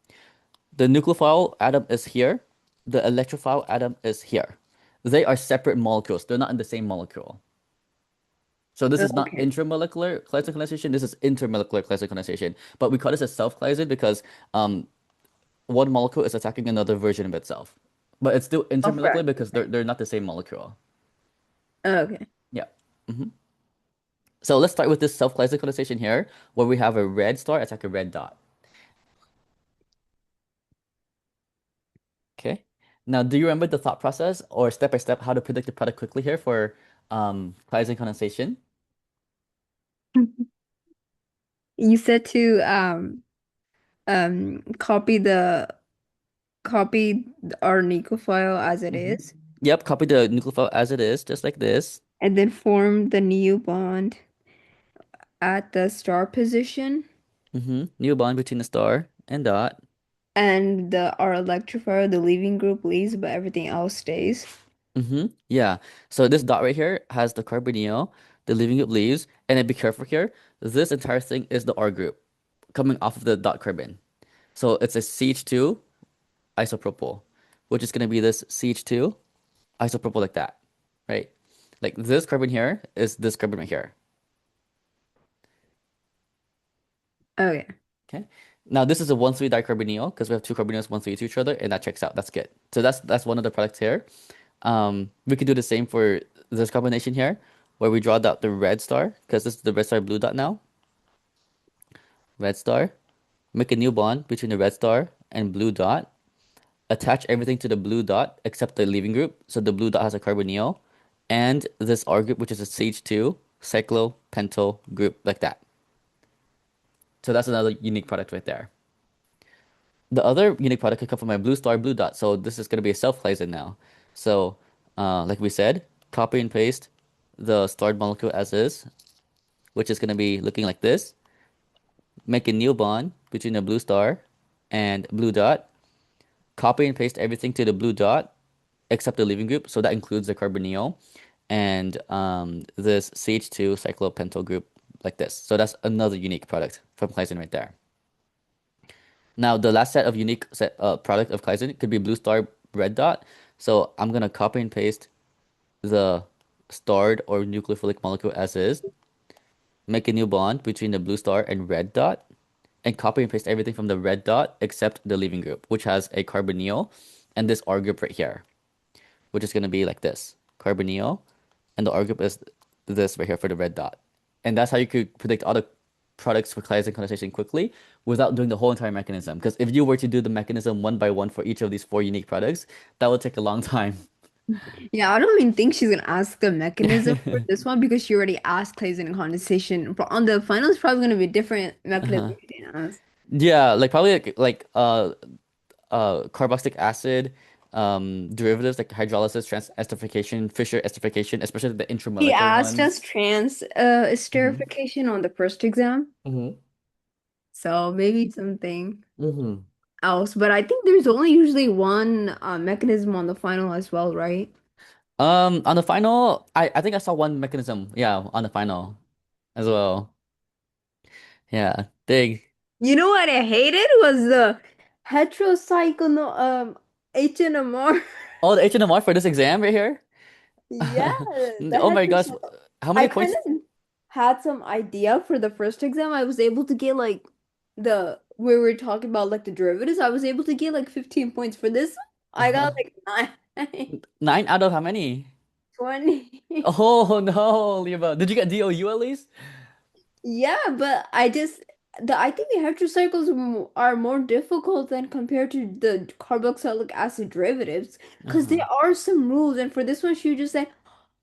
Speaker 1: The nucleophile atom is here. The electrophile atom is here. They are separate molecules. They're not in the same molecule. So this is not
Speaker 2: Okay.
Speaker 1: intramolecular classic condensation. This is intermolecular classic condensation. But we call this a self-Claisen because one molecule is attacking another version of itself. But it's still
Speaker 2: Oh,
Speaker 1: intermolecular because
Speaker 2: fractal.
Speaker 1: they're not the same molecule.
Speaker 2: Okay.
Speaker 1: Yeah. hmm So let's start with this self-Claisen condensation here, where we have a red star attack a red dot. Okay. Now, do you remember the thought process or step by step how to predict the product quickly here for Claisen condensation?
Speaker 2: You said to copy our Nico file as it
Speaker 1: hmm
Speaker 2: is,
Speaker 1: Yep, copy the nucleophile as it is, just like this.
Speaker 2: and then form the new bond at the star position,
Speaker 1: New bond between the star and dot.
Speaker 2: and the our electrifier, the leaving group leaves, but everything else stays.
Speaker 1: Yeah. So this dot right here has the carbonyl, the leaving group leaves, and then be careful here. This entire thing is the R group coming off of the dot carbon. So it's a CH2 isopropyl, which is going to be this CH2 isopropyl like that, right? Like this carbon here is this carbon right here.
Speaker 2: Okay.
Speaker 1: Okay. Now this is a 1,3 dicarbonyl because we have two carbonyls 1,3 to each other, and that checks out. That's good. So that's one of the products here. We could do the same for this combination here, where we draw out the red star because this is the red star blue dot now. Red star. Make a new bond between the red star and blue dot. Attach everything to the blue dot except the leaving group. So the blue dot has a carbonyl, and this R group, which is a CH2 cyclopentyl group, like that. So that's another unique product right there. The other unique product could come from my blue star blue dot. So this is going to be a self-Claisen now. So, like we said, copy and paste the starred molecule as is, which is going to be looking like this. Make a new bond between the blue star and blue dot. Copy and paste everything to the blue dot except the leaving group. So that includes the carbonyl and this CH2 cyclopentyl group like this. So that's another unique product from Claisen right there. Now, the last set of unique product of Claisen could be blue star red dot. So I'm gonna copy and paste the starred or nucleophilic molecule as is, make a new bond between the blue star and red dot, and copy and paste everything from the red dot except the leaving group, which has a carbonyl and this R group right here, which is gonna be like this, carbonyl, and the R group is this right here for the red dot. And that's how you could predict all the products for Claisen condensation quickly without doing the whole entire mechanism. Because if you were to do the mechanism one by one for each of these four unique products, that would take a long time.
Speaker 2: Yeah, I don't even think she's gonna ask the mechanism for this one because she already asked Claisen and condensation. But on the final, it's probably gonna be a different mechanism
Speaker 1: Uh-huh.
Speaker 2: she didn't ask.
Speaker 1: Yeah, like probably carboxylic acid derivatives like hydrolysis, trans esterification, Fischer esterification, especially the
Speaker 2: She
Speaker 1: intramolecular
Speaker 2: asked us
Speaker 1: ones.
Speaker 2: trans
Speaker 1: hmm
Speaker 2: esterification on the first exam,
Speaker 1: hmm
Speaker 2: so maybe something.
Speaker 1: hmm
Speaker 2: else, but I think there's only usually one mechanism on the final as well, right?
Speaker 1: On the final, I think I saw one mechanism. Yeah, on the final as well. Yeah, big.
Speaker 2: You know what I hated was the heterocycle no, HNMR.
Speaker 1: Oh, the HNMR for this exam right here.
Speaker 2: Yeah, the
Speaker 1: Oh my gosh,
Speaker 2: heterocycle.
Speaker 1: how
Speaker 2: I
Speaker 1: many
Speaker 2: kind
Speaker 1: points?
Speaker 2: of had some idea for the first exam. I was able to get like the where we were talking about like the derivatives. I was able to get like 15 points for this. I got like 9,
Speaker 1: 9 out of how many?
Speaker 2: 20.
Speaker 1: Oh no, Liva. Did you get DOU at least?
Speaker 2: Yeah, but I think the heterocycles are more difficult than compared to the carboxylic acid derivatives because
Speaker 1: Uh-huh.
Speaker 2: there are some rules, and for this one she would just say,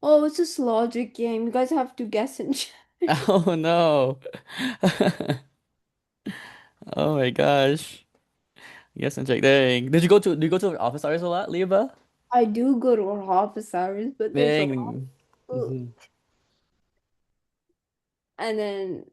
Speaker 2: "Oh, it's just logic game. You guys have to guess and check."
Speaker 1: Oh no. Oh my gosh. Yes, and check. Dang. Did you go to office hours a lot, Liva?
Speaker 2: I do go to office hours, but there's a lot.
Speaker 1: Dang.
Speaker 2: Of-
Speaker 1: Hmm.
Speaker 2: And then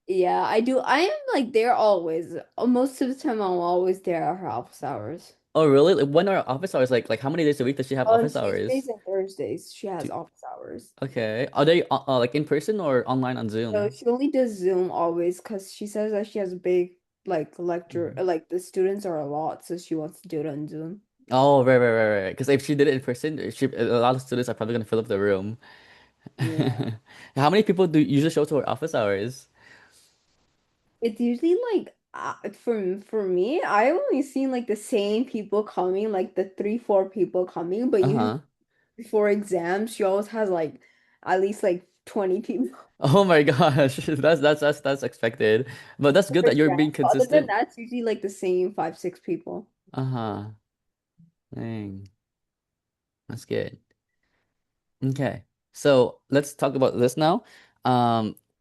Speaker 2: yeah, I do. I am like there always. Most of the time, I'm always there at her office hours.
Speaker 1: Oh really? Like, when are office hours? Like how many days a week does she have
Speaker 2: On
Speaker 1: office
Speaker 2: Tuesdays
Speaker 1: hours?
Speaker 2: and Thursdays, she has
Speaker 1: Do,
Speaker 2: office hours.
Speaker 1: okay. Are they like in person or online on
Speaker 2: So
Speaker 1: Zoom?
Speaker 2: she only does Zoom always because she says that she has a big like lecture,
Speaker 1: Mhm.
Speaker 2: like the students are a lot, so she wants to do it on Zoom.
Speaker 1: Oh, right. Because if she did it in person, a lot of students are probably gonna fill up the room.
Speaker 2: Yeah.
Speaker 1: How many people do usually show to her office hours?
Speaker 2: It's usually like for me, I only seen like the same people coming, like the three, four people coming, but usually
Speaker 1: Uh-huh.
Speaker 2: before exams, she always has like at least like 20 people
Speaker 1: Oh my gosh, that's expected. But that's good
Speaker 2: for
Speaker 1: that you're
Speaker 2: exams.
Speaker 1: being
Speaker 2: But other than
Speaker 1: consistent.
Speaker 2: that, it's usually like the same five, six people.
Speaker 1: Uh-huh. Dang, that's good. Okay, so let's talk about this now.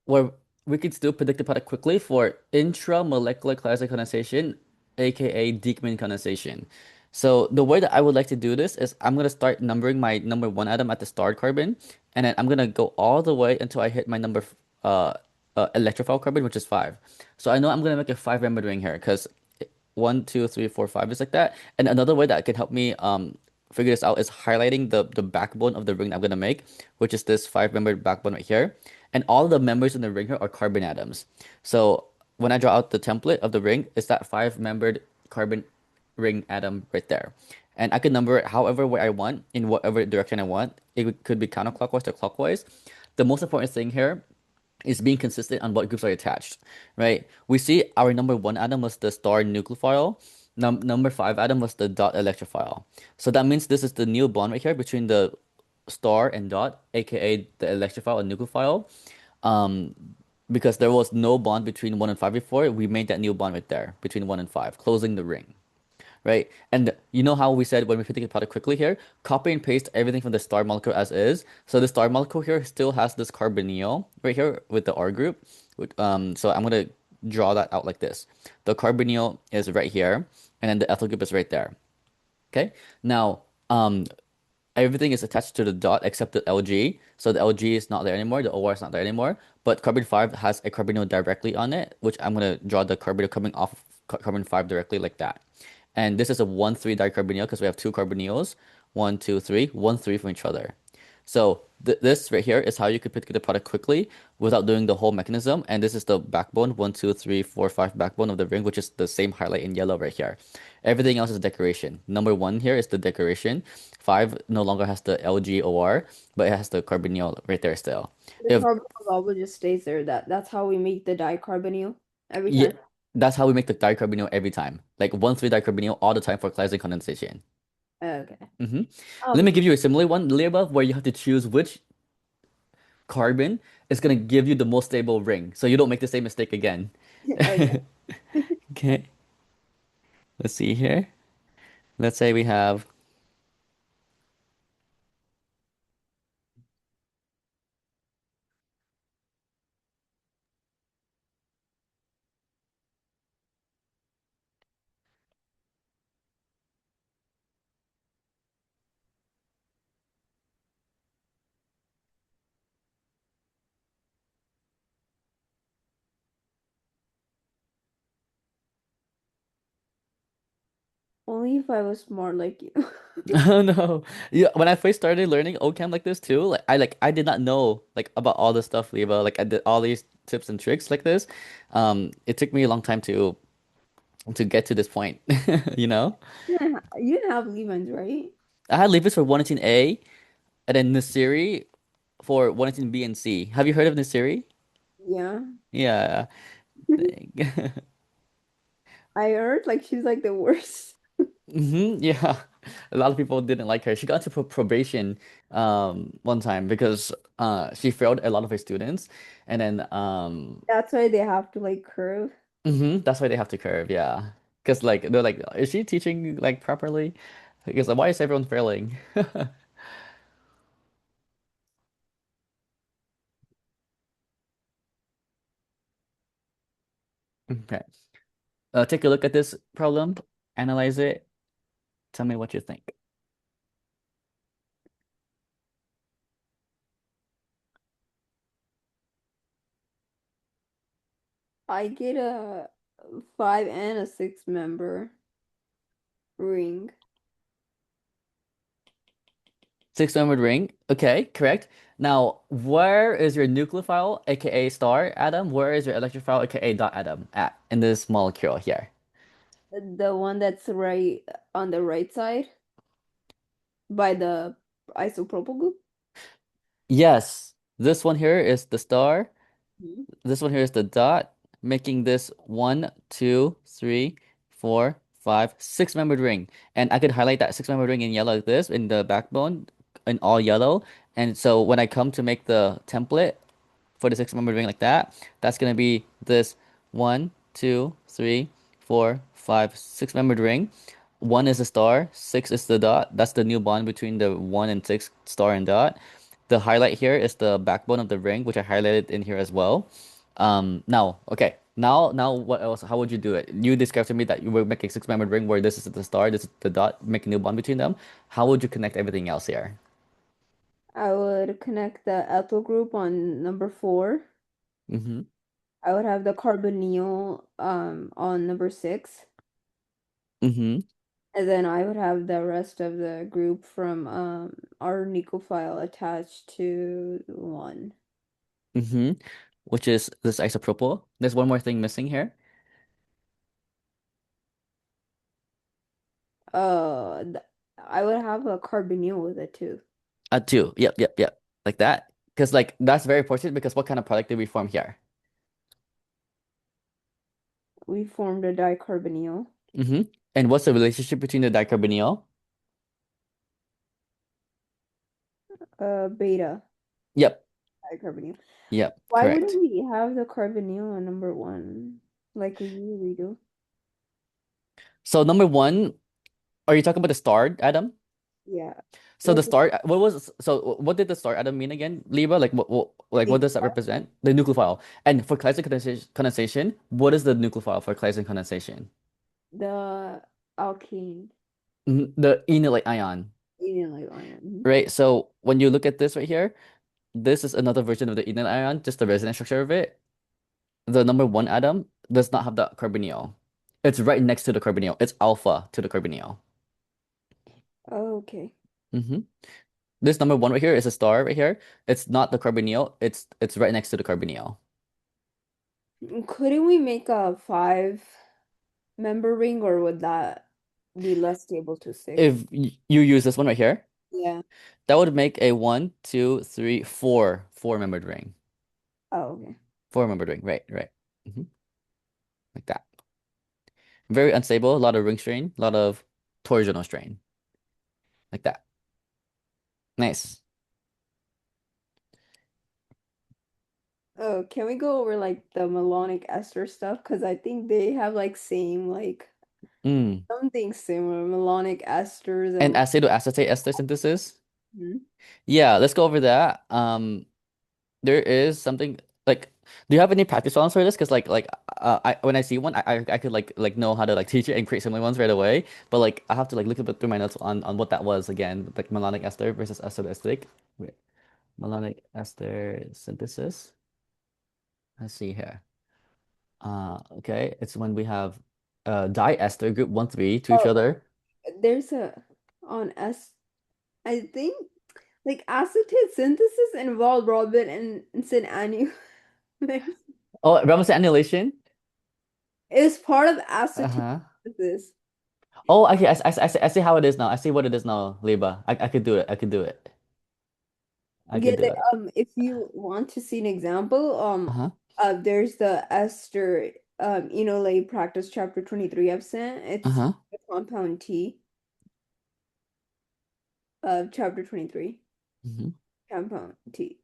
Speaker 1: Where we can still predict the product quickly for intramolecular classic condensation, aka Dieckmann condensation. So the way that I would like to do this is I'm gonna start numbering my number one atom at the start carbon, and then I'm gonna go all the way until I hit my uh, electrophile carbon, which is 5. So I know I'm gonna make a 5 membered ring here because 1, 2, 3, 4, 5 is like that. And another way that can help me figure this out is highlighting the backbone of the ring I'm gonna make, which is this 5 membered backbone right here. And all the members in the ring here are carbon atoms. So when I draw out the template of the ring, it's that 5 membered carbon ring atom right there. And I can number it however way I want, in whatever direction I want. Could be counterclockwise or clockwise. The most important thing here is being consistent on what groups are attached, right? We see our number one atom was the star nucleophile. Number five atom was the dot electrophile. So that means this is the new bond right here between the star and dot, aka the electrophile and nucleophile. Um, because there was no bond between 1 and 5 before, we made that new bond right there between 1 and 5, closing the ring, right? And you know how we said when we take it apart quickly here, copy and paste everything from the star molecule as is. So the star molecule here still has this carbonyl right here with the R group. So I'm gonna draw that out like this. The carbonyl is right here, and then the ethyl group is right there. Okay. Now, everything is attached to the dot except the Lg. So the Lg is not there anymore. The OR is not there anymore. But carbon 5 has a carbonyl directly on it, which I'm going to draw the carbonyl coming off of carbon 5 directly like that. And this is a 1,3 dicarbonyl because we have two carbonyls. 1, 2, 3, 1, 3 from each other. So this right here is how you could pick the product quickly without doing the whole mechanism. And this is the backbone, 1, 2, 3, 4, 5 backbone of the ring, which is the same highlight in yellow right here. Everything else is decoration. Number one here is the decoration. 5 no longer has the LgOR, but it has the carbonyl right there still.
Speaker 2: The
Speaker 1: If
Speaker 2: carbonyl always just stays there. That's how we make the dicarbonyl every
Speaker 1: yeah,
Speaker 2: time.
Speaker 1: that's how we make the dicarbonyl every time. Like 1,3 dicarbonyl all the time for claisen condensation.
Speaker 2: Okay.
Speaker 1: Hmm. Let me
Speaker 2: Um.
Speaker 1: give you a similar one, Leoba, where you have to choose which carbon is gonna give you the most stable ring, so you don't make the same mistake again.
Speaker 2: Okay.
Speaker 1: Okay, let's see here. Let's say we have,
Speaker 2: Only if I was smart like you.
Speaker 1: Oh no. Yeah, when I first started learning OChem like this too, I did not know like about all this stuff, Leva. Like I did all these tips and tricks like this. It took me a long time to get to this point, you know?
Speaker 2: You didn't have leave-ins, right?
Speaker 1: I had Levis for 118A and then Nasiri for 118B and C. Have you heard of Nasiri?
Speaker 2: Yeah.
Speaker 1: Yeah. Dang.
Speaker 2: I heard like she's like the worst.
Speaker 1: Yeah. A lot of people didn't like her. She got into probation one time because she failed a lot of her students and then
Speaker 2: That's why they have to like curve.
Speaker 1: that's why they have to curve, yeah. Because like they're like, is she teaching like properly? Because like, why is everyone failing? Okay. Take a look at this problem, analyze it, tell me what you think.
Speaker 2: I get a five and a six member ring.
Speaker 1: Six-membered ring. Okay, correct. Now, where is your nucleophile, aka star atom? Where is your electrophile, aka dot atom at in this molecule here?
Speaker 2: The one that's right on the right side by the isopropyl group.
Speaker 1: Yes, this one here is the star.
Speaker 2: Mhm.
Speaker 1: This one here is the dot, making this one, two, three, four, five, six-membered ring. And I could highlight that six-membered ring in yellow like this in the backbone in all yellow. And so when I come to make the template for the six-membered ring like that, that's gonna be this one, two, three, four, five, six-membered ring. One is a star, six is the dot. That's the new bond between the one and six, star and dot. The highlight here is the backbone of the ring, which I highlighted in here as well. Now, okay. Now, what else? How would you do it? You described to me that you were making six-membered ring where this is the star, this is the dot, make a new bond between them. How would you connect everything else here?
Speaker 2: I would connect the ethyl group on number four.
Speaker 1: Mm-hmm.
Speaker 2: I would have the carbonyl on number six.
Speaker 1: Mm-hmm.
Speaker 2: And then I would have the rest of the group from our nucleophile attached to one.
Speaker 1: Mm-hmm. Which is this isopropyl. There's one more thing missing here.
Speaker 2: Th I would have a carbonyl with it too.
Speaker 1: Two. Yep, yep, yep. Like that. Because like that's very important because what kind of product did we form here?
Speaker 2: We formed a dicarbonyl,
Speaker 1: Mm-hmm. And what's the relationship between the dicarbonyl?
Speaker 2: beta
Speaker 1: Yep.
Speaker 2: dicarbonyl.
Speaker 1: Yep.
Speaker 2: Why
Speaker 1: Correct.
Speaker 2: wouldn't we have the carbonyl on number one like we usually do?
Speaker 1: So number one, are you talking about the star atom?
Speaker 2: Yeah.
Speaker 1: So the
Speaker 2: What's
Speaker 1: star, what did the star atom mean again, Libra? What
Speaker 2: the
Speaker 1: does that represent? The nucleophile. And for claisen condensation, what is the nucleophile for claisen condensation?
Speaker 2: the alkane
Speaker 1: The enolate ion,
Speaker 2: enolate ion? Mhm.
Speaker 1: right? So when you look at this right here, this is another version of the enolate ion, just the resonance structure of it. The number one atom does not have the carbonyl. It's right next to the carbonyl. It's alpha to the carbonyl.
Speaker 2: Oh, okay.
Speaker 1: hmm This number one right here is a star right here. It's not the carbonyl. It's right next to the carbonyl.
Speaker 2: Couldn't we make a five member ring or would that be less stable to six?
Speaker 1: If you use this one right here,
Speaker 2: Yeah.
Speaker 1: that would make a one, two, three, four-membered ring.
Speaker 2: Oh, okay.
Speaker 1: Four-membered ring. Right, right. Like that. Very unstable. A lot of ring strain. A lot of torsional strain. Like that. Nice.
Speaker 2: Oh, can we go over like the malonic ester stuff? Because I think they have like same like
Speaker 1: Mm.
Speaker 2: something similar. Malonic esters
Speaker 1: And
Speaker 2: and
Speaker 1: acetoacetate ester synthesis.
Speaker 2: Mhm.
Speaker 1: Yeah, let's go over that. There is something like, do you have any practice problems for this? Because I when I see one, I could like know how to like teach it and create similar ones right away. But like I have to like look up through my notes on what that was again, like malonic ester versus acetoacetic. Wait, malonic ester synthesis. Let's see here. Okay, it's when we have diester group 1,3 to each
Speaker 2: Oh,
Speaker 1: other.
Speaker 2: there's a on S I think like acetate synthesis involved Robin and Sid Anu.
Speaker 1: Oh, Ramos's annihilation?
Speaker 2: It's part of acetate
Speaker 1: Uh-huh.
Speaker 2: synthesis.
Speaker 1: Oh, okay. I see how it is now. I see what it is now, Liba. I could do it. I could do it. I
Speaker 2: Yeah,
Speaker 1: could do it.
Speaker 2: if you want to see an example,
Speaker 1: Uh-huh.
Speaker 2: there's the ester, like practice chapter 23 I've sent. It's
Speaker 1: Uh-huh.
Speaker 2: the compound T of chapter 23,
Speaker 1: Hmm.
Speaker 2: compound T.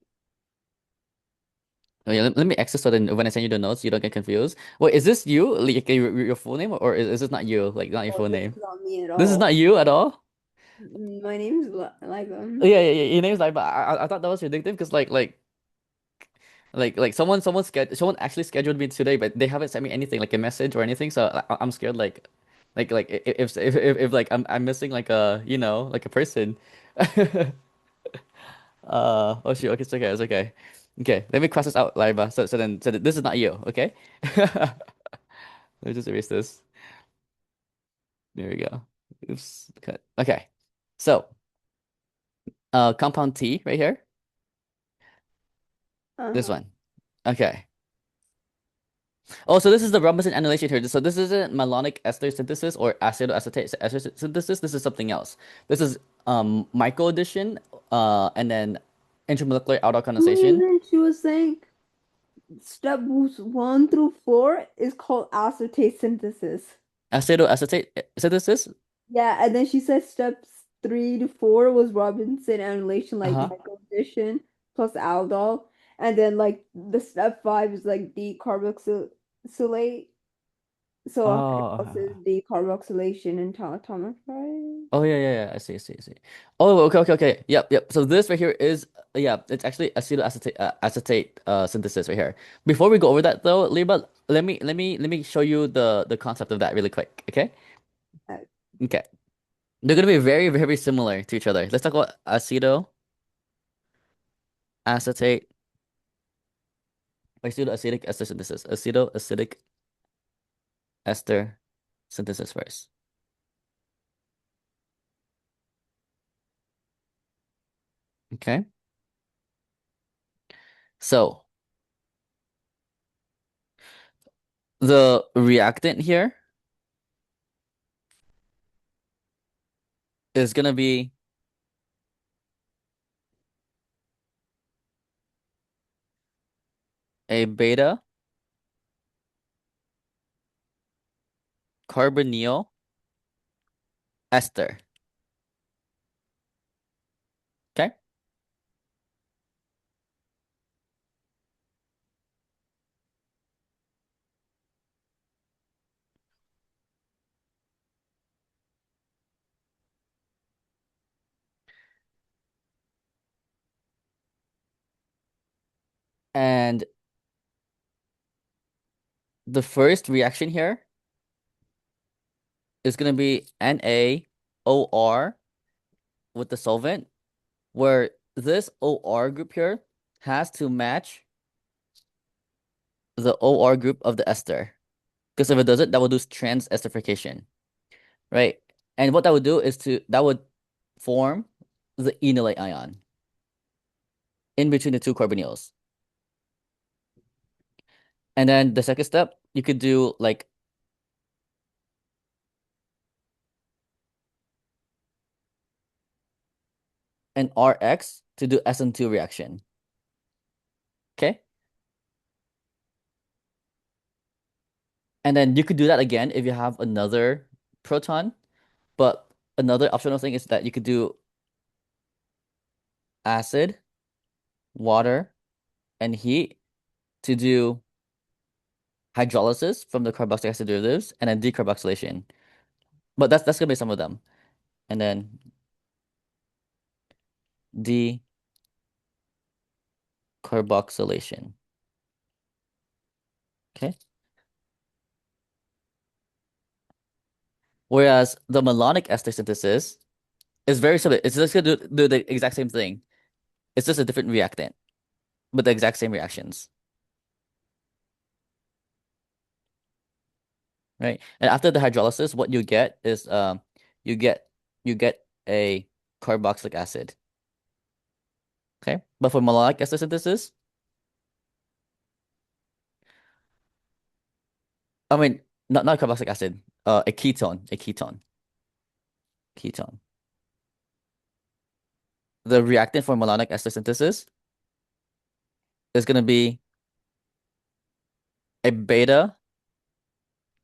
Speaker 1: Oh, yeah, let me access so then when I send you the notes, you don't get confused. Wait, is this you? Like your full name, or is this not you? Like not your
Speaker 2: Oh,
Speaker 1: full
Speaker 2: this
Speaker 1: name?
Speaker 2: is not me at
Speaker 1: This is
Speaker 2: all.
Speaker 1: not you at all?
Speaker 2: My name's Liva.
Speaker 1: Yeah, yeah, yeah. Your name's like, but I thought that was ridiculous because like someone actually scheduled me today, but they haven't sent me anything like a message or anything. So I'm scared if like I'm missing like a like a person. Oh shoot. Okay, it's okay. It's okay. Okay, let me cross this out, Laiba. So then this is not you. Okay. Let me just erase this. There we go. Oops. Cut. Okay. So compound T right here. This
Speaker 2: Uh-huh.
Speaker 1: one. Okay. Oh, so this is the Robinson annihilation here. So this isn't malonic ester synthesis or acetoacetate ester synthesis. This is something else. This is micro addition, and then intermolecular aldol condensation.
Speaker 2: Then she was saying step 1 through 4 is called acetate synthesis.
Speaker 1: Acetoacetate synthesis.
Speaker 2: Yeah, and then she said steps 3 to 4 was Robinson annihilation, like
Speaker 1: Uh-huh.
Speaker 2: microaddition plus aldol, and then like the step 5 is like decarboxylate. So
Speaker 1: Oh, okay.
Speaker 2: hydrolysis, decarboxylation, and tautomerase.
Speaker 1: Oh yeah, yeah, yeah. I see. Oh, okay, okay, okay. Yep, yep. So this right here is yeah, it's actually acetate synthesis right here. Before we go over that though, Liba, let me show you the concept of that really quick. Okay?
Speaker 2: Uh,
Speaker 1: Okay. They're gonna be very, very similar to each other. Let's talk about acetoacetate, acetoacetic ester synthesis. Acetoacetic ester synthesis first. Okay. So the reactant here is gonna be a beta carbonyl ester. Okay. And the first reaction here is gonna be NaOR with the solvent, where this OR group here has to match the OR group of the ester. Because if it doesn't, that will do trans esterification, right? And what that would do is that would form the enolate ion in between the two carbonyls. And then the second step, you could do like an RX to do SN2 reaction. Okay? And then you could do that again if you have another proton. But another optional thing is that you could do acid, water, and heat to do hydrolysis from the carboxylic acid derivatives and then decarboxylation. But that's gonna be some of them. And then decarboxylation. Okay. Whereas the malonic ester synthesis is very similar. It's just gonna do the exact same thing. It's just a different reactant, but the exact same reactions. Right? And after the hydrolysis, what you get is you get you get a carboxylic acid. Okay? But for malonic ester synthesis, I mean not carboxylic acid, a ketone. The reactant for malonic ester synthesis is going to be a beta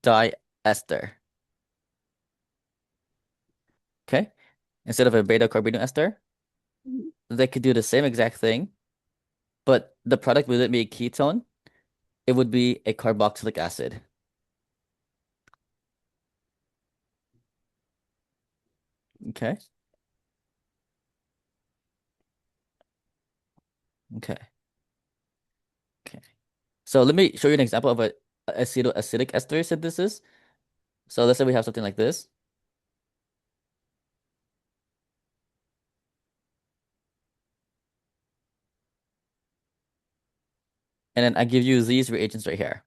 Speaker 1: diester. Okay? Instead of a beta carbonyl ester,
Speaker 2: Mhm.
Speaker 1: they could do the same exact thing, but the product wouldn't be a ketone, it would be a carboxylic acid. Okay? Okay. Okay. So let me show you an example of a acetoacetic ester synthesis. So let's say we have something like this, and then I give you these reagents right here.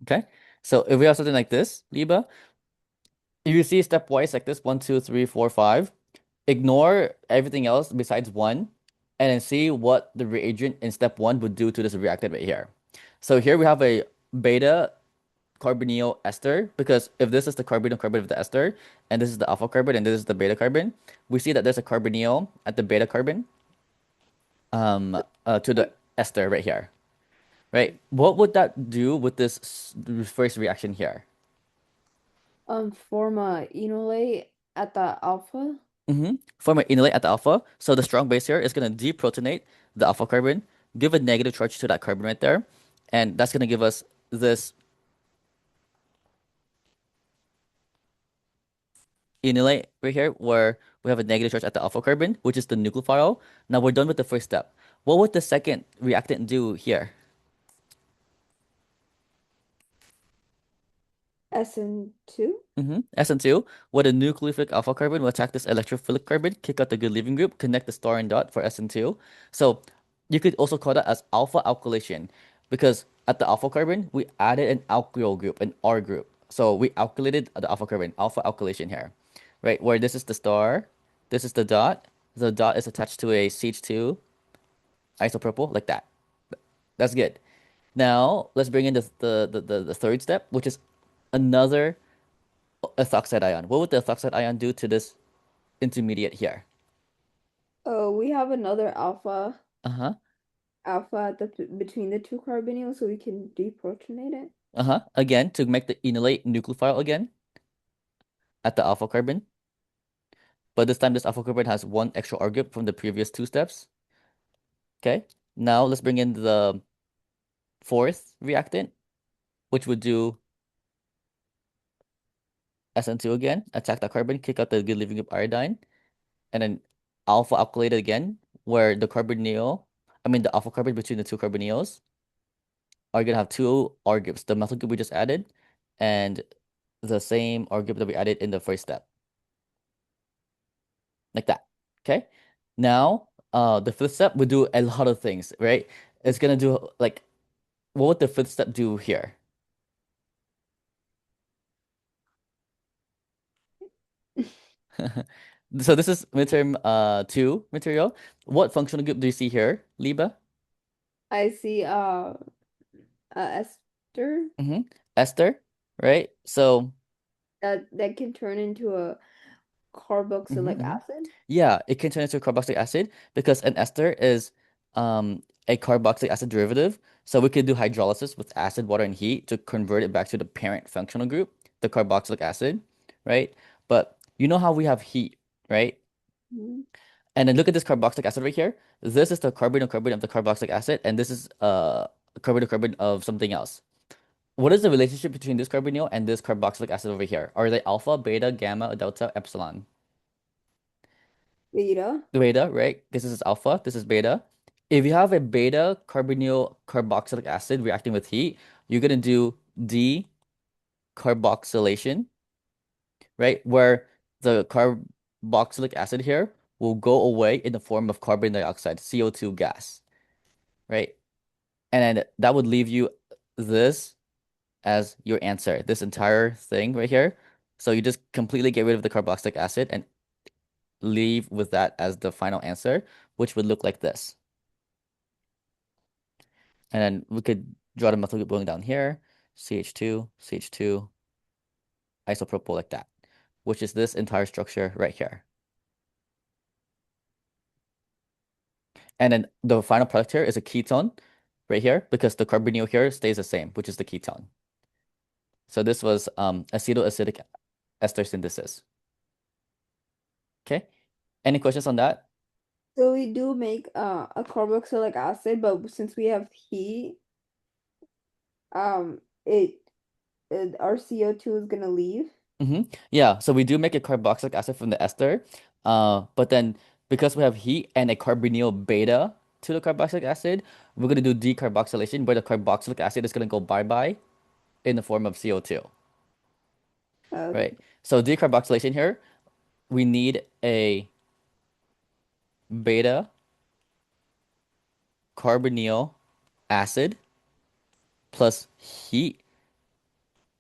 Speaker 1: Okay? So if we have something like this, Liba, if you see stepwise like this, 1, 2, 3, 4, 5, ignore everything else besides one, and then see what the reagent in step one would do to this reactant right here. So here we have a beta carbonyl ester, because if this is the carbonyl carbon of the ester, and this is the alpha carbon, and this is the beta carbon, we see that there's a carbonyl at the beta carbon to the ester right here, right? What would that do with this first reaction here?
Speaker 2: Form a enolate at the alpha.
Speaker 1: Form an enolate at the alpha. So the strong base here is going to deprotonate the alpha carbon, give a negative charge to that carbon right there, and that's going to give us this enolate right here, where we have a negative charge at the alpha carbon, which is the nucleophile. Now we're done with the first step. What would the second reactant do here?
Speaker 2: SN2.
Speaker 1: SN2, where the nucleophilic alpha carbon will attack this electrophilic carbon, kick out the good leaving group, connect the star and dot for SN2. So you could also call that as alpha alkylation, because at the alpha carbon, we added an alkyl group, an R group. So we alkylated the alpha carbon, alpha alkylation here, right? Where this is the star, this is the dot. The dot is attached to a CH2 isopropyl, like that. That's good. Now let's bring in the third step, which is another ethoxide ion. What would the ethoxide ion do to this intermediate here?
Speaker 2: Oh, we have another alpha
Speaker 1: Uh-huh.
Speaker 2: alpha at between the two carbonyls, so we can deprotonate it.
Speaker 1: Uh-huh. Again, to make the enolate nucleophile again at the alpha carbon. But this time this alpha carbon has one extra R group from the previous two steps. Okay. Now let's bring in the fourth reactant, which would do SN2 again, attack the carbon, kick out the good leaving group iodine, and then alpha alkylated again, where the carbonyl, I mean the alpha carbon between the two carbonyls are gonna have two R groups, the methyl group we just added, and the same R group that we added in the first step, like that. Okay. Now, the fifth step would do a lot of things, right? It's gonna do like, what would the fifth step do here? So this is midterm two material. What functional group do you see here, Liba?
Speaker 2: I see ester
Speaker 1: Mm-hmm. Ester, right? So,
Speaker 2: that can turn into a carboxylic
Speaker 1: mhm.
Speaker 2: acid.
Speaker 1: Yeah, it can turn into a carboxylic acid because an ester is a carboxylic acid derivative. So we could do hydrolysis with acid, water, and heat to convert it back to the parent functional group, the carboxylic acid, right? But you know how we have heat, right?
Speaker 2: Mhm.
Speaker 1: And then look at this carboxylic acid right here. This is the carbonyl carbon of the carboxylic acid, and this is carbonyl carbon of something else. What is the relationship between this carbonyl and this carboxylic acid over here? Are they alpha, beta, gamma, delta, epsilon?
Speaker 2: Beta.
Speaker 1: Beta, right? This is alpha, this is beta. If you have a beta carbonyl carboxylic acid reacting with heat, you're gonna do decarboxylation, right? Where the carboxylic acid here will go away in the form of carbon dioxide, CO2 gas, right? And then that would leave you this as your answer, this entire thing right here. So you just completely get rid of the carboxylic acid and leave with that as the final answer, which would look like this. And then we could draw the methyl group going down here, CH2, CH2, isopropyl like that, which is this entire structure right here. And then the final product here is a ketone right here because the carbonyl here stays the same, which is the ketone. So this was acetoacetic ester synthesis. Okay. Any questions on that?
Speaker 2: So we do make a carboxylic acid, but since we have heat, it our CO2 is gonna leave.
Speaker 1: Yeah, so we do make a carboxylic acid from the ester, but then because we have heat and a carbonyl beta to the carboxylic acid, we're gonna do decarboxylation where the carboxylic acid is gonna go bye-bye in the form of CO2,
Speaker 2: Okay.
Speaker 1: right? So decarboxylation here, we need a beta carbonyl acid plus heat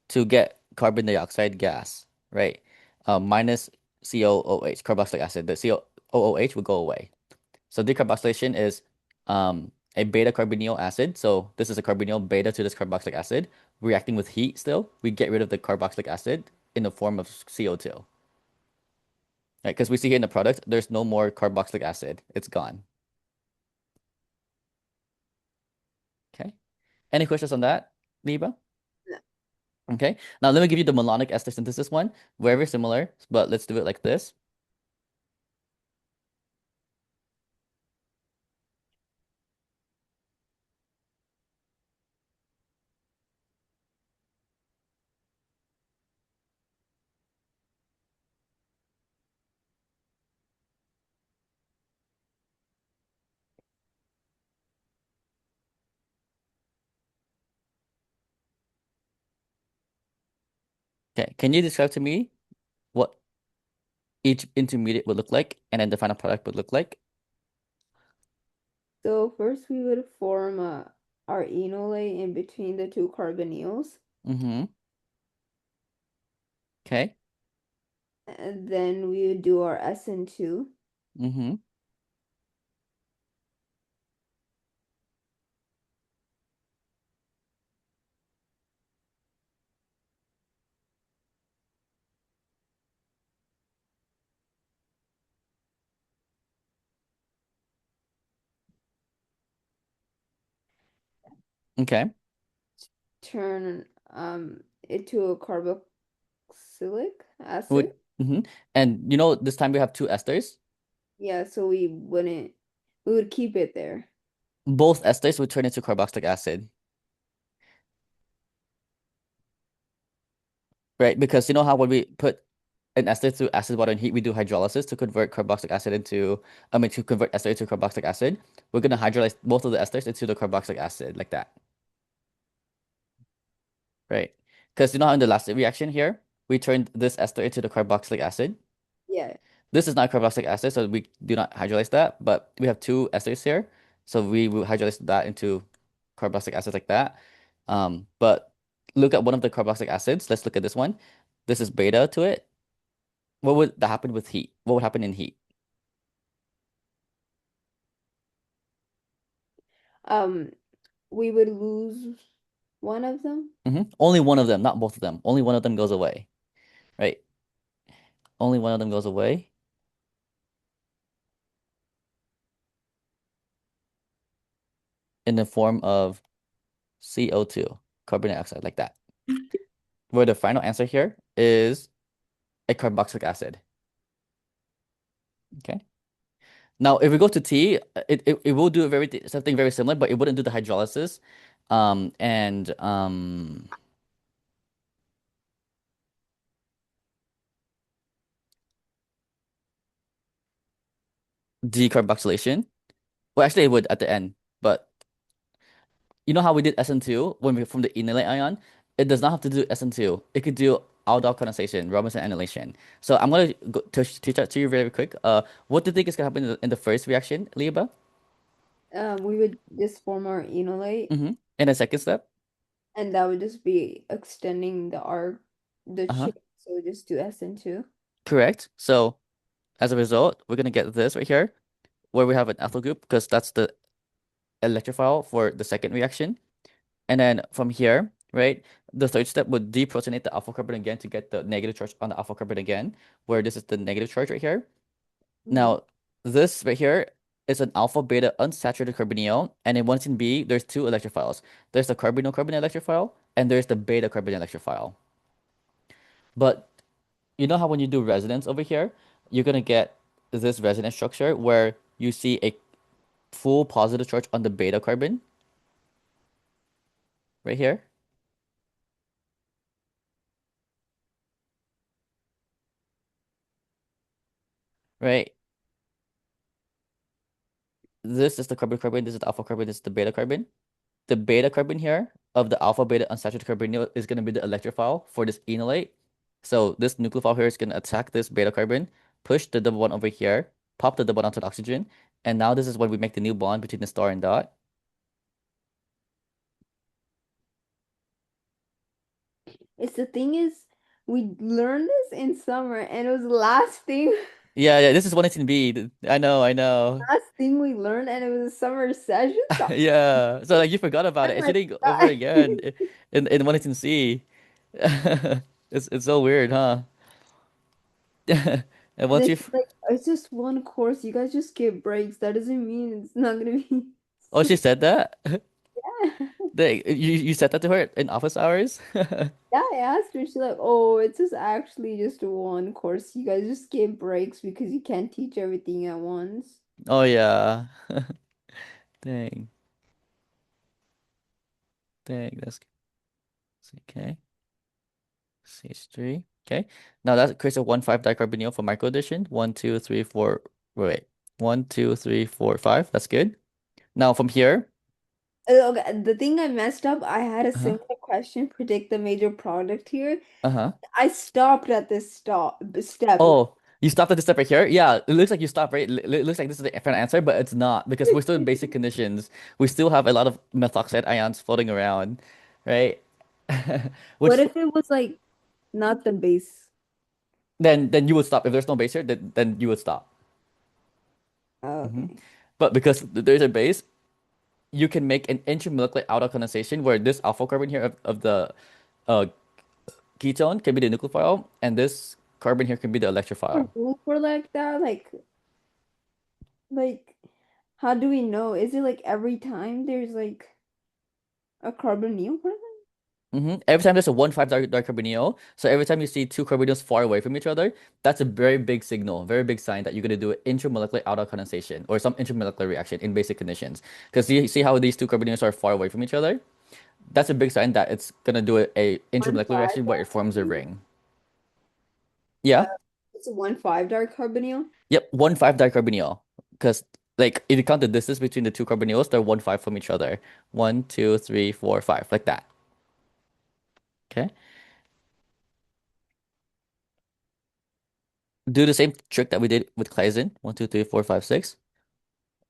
Speaker 1: to get carbon dioxide gas, right? Minus COOH, carboxylic acid. The COOH will go away. So decarboxylation is a beta carbonyl acid. So this is a carbonyl beta to this carboxylic acid. Reacting with heat still, we get rid of the carboxylic acid in the form of CO2. Right? Because we see here in the product, there's no more carboxylic acid. It's gone. Okay. Any questions on that, Liba? Okay. Now let me give you the malonic ester synthesis one. Very similar, but let's do it like this. Okay. Can you describe to me what each intermediate would look like and then the final product would look like?
Speaker 2: So first we would form our enolate in between the two carbonyls,
Speaker 1: Mm-hmm. Okay.
Speaker 2: and then we would do our SN2,
Speaker 1: Mm-hmm. Okay.
Speaker 2: turn into a carboxylic acid.
Speaker 1: Would mm-hmm. And this time we have two esters.
Speaker 2: Yeah, so we would keep it there.
Speaker 1: Both esters would turn into carboxylic acid, right? Because you know how when we put an ester through acid, water, and heat, we do hydrolysis to convert carboxylic acid into, to convert ester into carboxylic acid. We're gonna hydrolyze both of the esters into the carboxylic acid like that, right? Because you know how in the last reaction here, we turned this ester into the carboxylic acid.
Speaker 2: Yeah.
Speaker 1: This is not carboxylic acid, so we do not hydrolyze that, but we have two esters here, so we will hydrolyze that into carboxylic acid like that. But look at one of the carboxylic acids. Let's look at this one. This is beta to it. What would that happen with heat? What would happen in heat?
Speaker 2: Um, we would lose one of them.
Speaker 1: Only one of them, not both of them. Only one of them goes away, right? Only one of them goes away in the form of CO2, carbon dioxide, like that. Where the final answer here is a carboxylic acid. Okay. Now, if we go to tea, it will do something very similar, but it wouldn't do the hydrolysis, and decarboxylation. Well, actually, it would at the end, but you know how we did SN2 when we from the inlet ion? It does not have to do SN2. It could do aldol condensation, Robinson annihilation. So I'm gonna teach that to you very quick. What do you think is gonna happen in the first reaction, Liba?
Speaker 2: We would just form our enolate,
Speaker 1: Mm-hmm. In the second step?
Speaker 2: and that would just be extending the arc, the
Speaker 1: Uh-huh.
Speaker 2: chain. So just do SN2.
Speaker 1: Correct. So as a result, we're gonna get this right here, where we have an ethyl group because that's the electrophile for the second reaction. And then from here, right, the third step would deprotonate the alpha carbon again to get the negative charge on the alpha carbon again, where this is the negative charge right here.
Speaker 2: Hmm.
Speaker 1: Now, this right here is an alpha beta unsaturated carbonyl, and in 1 B, there's two electrophiles. There's the carbonyl carbon electrophile, and there's the beta carbon electrophile. But you know how when you do resonance over here, you're gonna get this resonance structure where you see a full positive charge on the beta carbon right here, right? This is the carbon carbon, this is the alpha carbon, this is the beta carbon. The beta carbon here of the alpha beta unsaturated carbonyl is going to be the electrophile for this enolate. So this nucleophile here is going to attack this beta carbon, push the double bond over here, pop the double bond onto the oxygen, and now this is when we make the new bond between the star and dot.
Speaker 2: It's the thing is, we learned this in summer, and it was the last thing,
Speaker 1: Yeah, yeah, this is 118B. I know, I know.
Speaker 2: last thing we learned, and it was a summer session. So
Speaker 1: Yeah. So like you forgot about it.
Speaker 2: I'm
Speaker 1: It should
Speaker 2: like,
Speaker 1: go over again in 118C. It's so weird, huh? And
Speaker 2: and
Speaker 1: once
Speaker 2: then
Speaker 1: you
Speaker 2: she's like, it's just one course. You guys just get breaks. That doesn't mean it's not gonna be.
Speaker 1: oh, she said that?
Speaker 2: Yeah.
Speaker 1: You said that to her in office hours?
Speaker 2: Yeah, I asked her. She's like, oh, it's just actually just one course. You guys just get breaks because you can't teach everything at once.
Speaker 1: Oh yeah. Dang. Dang. That's okay. CH3. Okay. Now that creates a 1,5 dicarbonyl for micro addition. One, two, three, four. Wait. 1, 2, 3, 4, 5. That's good. Now from here.
Speaker 2: Okay, the thing I messed up, I had a
Speaker 1: Uh-huh.
Speaker 2: similar question, predict the major product here.
Speaker 1: Uh-huh.
Speaker 2: I stopped at this step.
Speaker 1: Oh, you stopped at the step right here? Yeah, it looks like you stopped, right? It looks like this is the different answer, but it's not because we're still in basic conditions. We still have a lot of methoxide ions floating around, right?
Speaker 2: What
Speaker 1: Which
Speaker 2: if it was like not the base?
Speaker 1: then you would stop. If there's no base here, then you would stop.
Speaker 2: Oh,
Speaker 1: Hmm.
Speaker 2: okay.
Speaker 1: But because there's a base, you can make an intermolecular outer condensation where this alpha carbon here of the uh, ketone can be the nucleophile, and this carbon here can be the
Speaker 2: A
Speaker 1: electrophile.
Speaker 2: rule for like that, like how do we know? Is it like every time there's like a carbonyl for that?
Speaker 1: Every time there's a 1,5 dicarbonyl, so every time you see two carbonyls far away from each other, that's a very big signal, very big sign that you're going to do an intramolecular outer condensation or some intermolecular reaction in basic conditions. Because you see how these two carbonyls are far away from each other? That's a big sign that it's going to do a
Speaker 2: One
Speaker 1: intramolecular
Speaker 2: five
Speaker 1: reaction where it
Speaker 2: dark
Speaker 1: forms a
Speaker 2: carbonyl?
Speaker 1: ring. Yeah.
Speaker 2: It's a 1,5 dark carbonyl.
Speaker 1: Yep, 1,5 dicarbonyl. Because like if you count the distance between the two carbonyls, they're 1,5 from each other. 1, 2, 3, 4, 5, like that. Okay. Do the same trick that we did with claisen. 1, 2, 3, 4, 5, 6.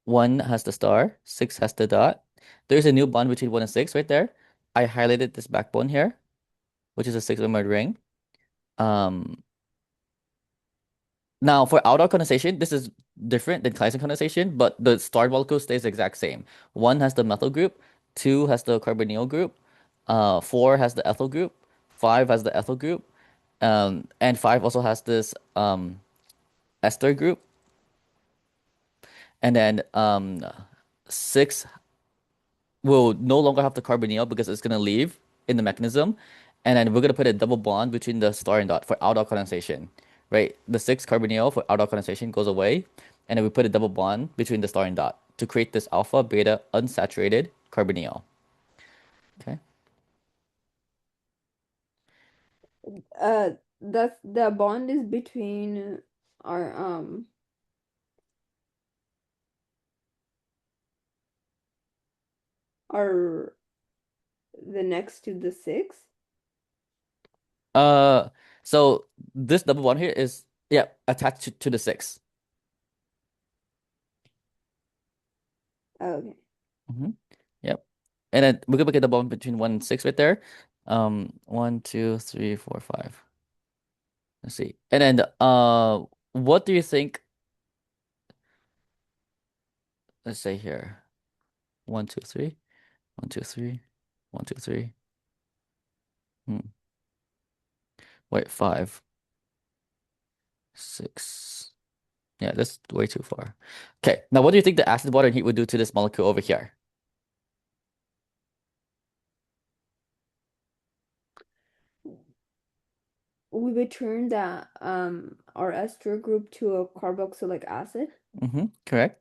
Speaker 1: One has the star, six has the dot. There's a new bond between one and six right there. I highlighted this backbone here, which is a six-membered ring. Um, Now for outdoor condensation, this is different than claisen condensation, but the star molecule stays the exact same. One has the methyl group, two has the carbonyl group, four has the ethyl group, five has the ethyl group, and five also has this ester group, and then six will no longer have the carbonyl because it's gonna leave in the mechanism, and then we're gonna put a double bond between the star and dot for aldol condensation, right? The six carbonyl for aldol condensation goes away, and then we put a double bond between the star and dot to create this alpha beta unsaturated carbonyl. Okay.
Speaker 2: That's the bond is between our are the next to the six?
Speaker 1: Uh, so this double bond here is, yeah, attached to the six.
Speaker 2: Okay.
Speaker 1: Hmm. Yep. And then we're gonna make a double bond between one and six right there. One, two, three, four, five. Let's see. And then what do you think? Let's say here. One, two, three. One, two, three. One, two, three. Hmm. Wait, five, six. Yeah, that's way too far. Okay, now what do you think the acid, water, and heat would do to this molecule over here?
Speaker 2: We would turn that our ester group to a carboxylic acid.
Speaker 1: Correct.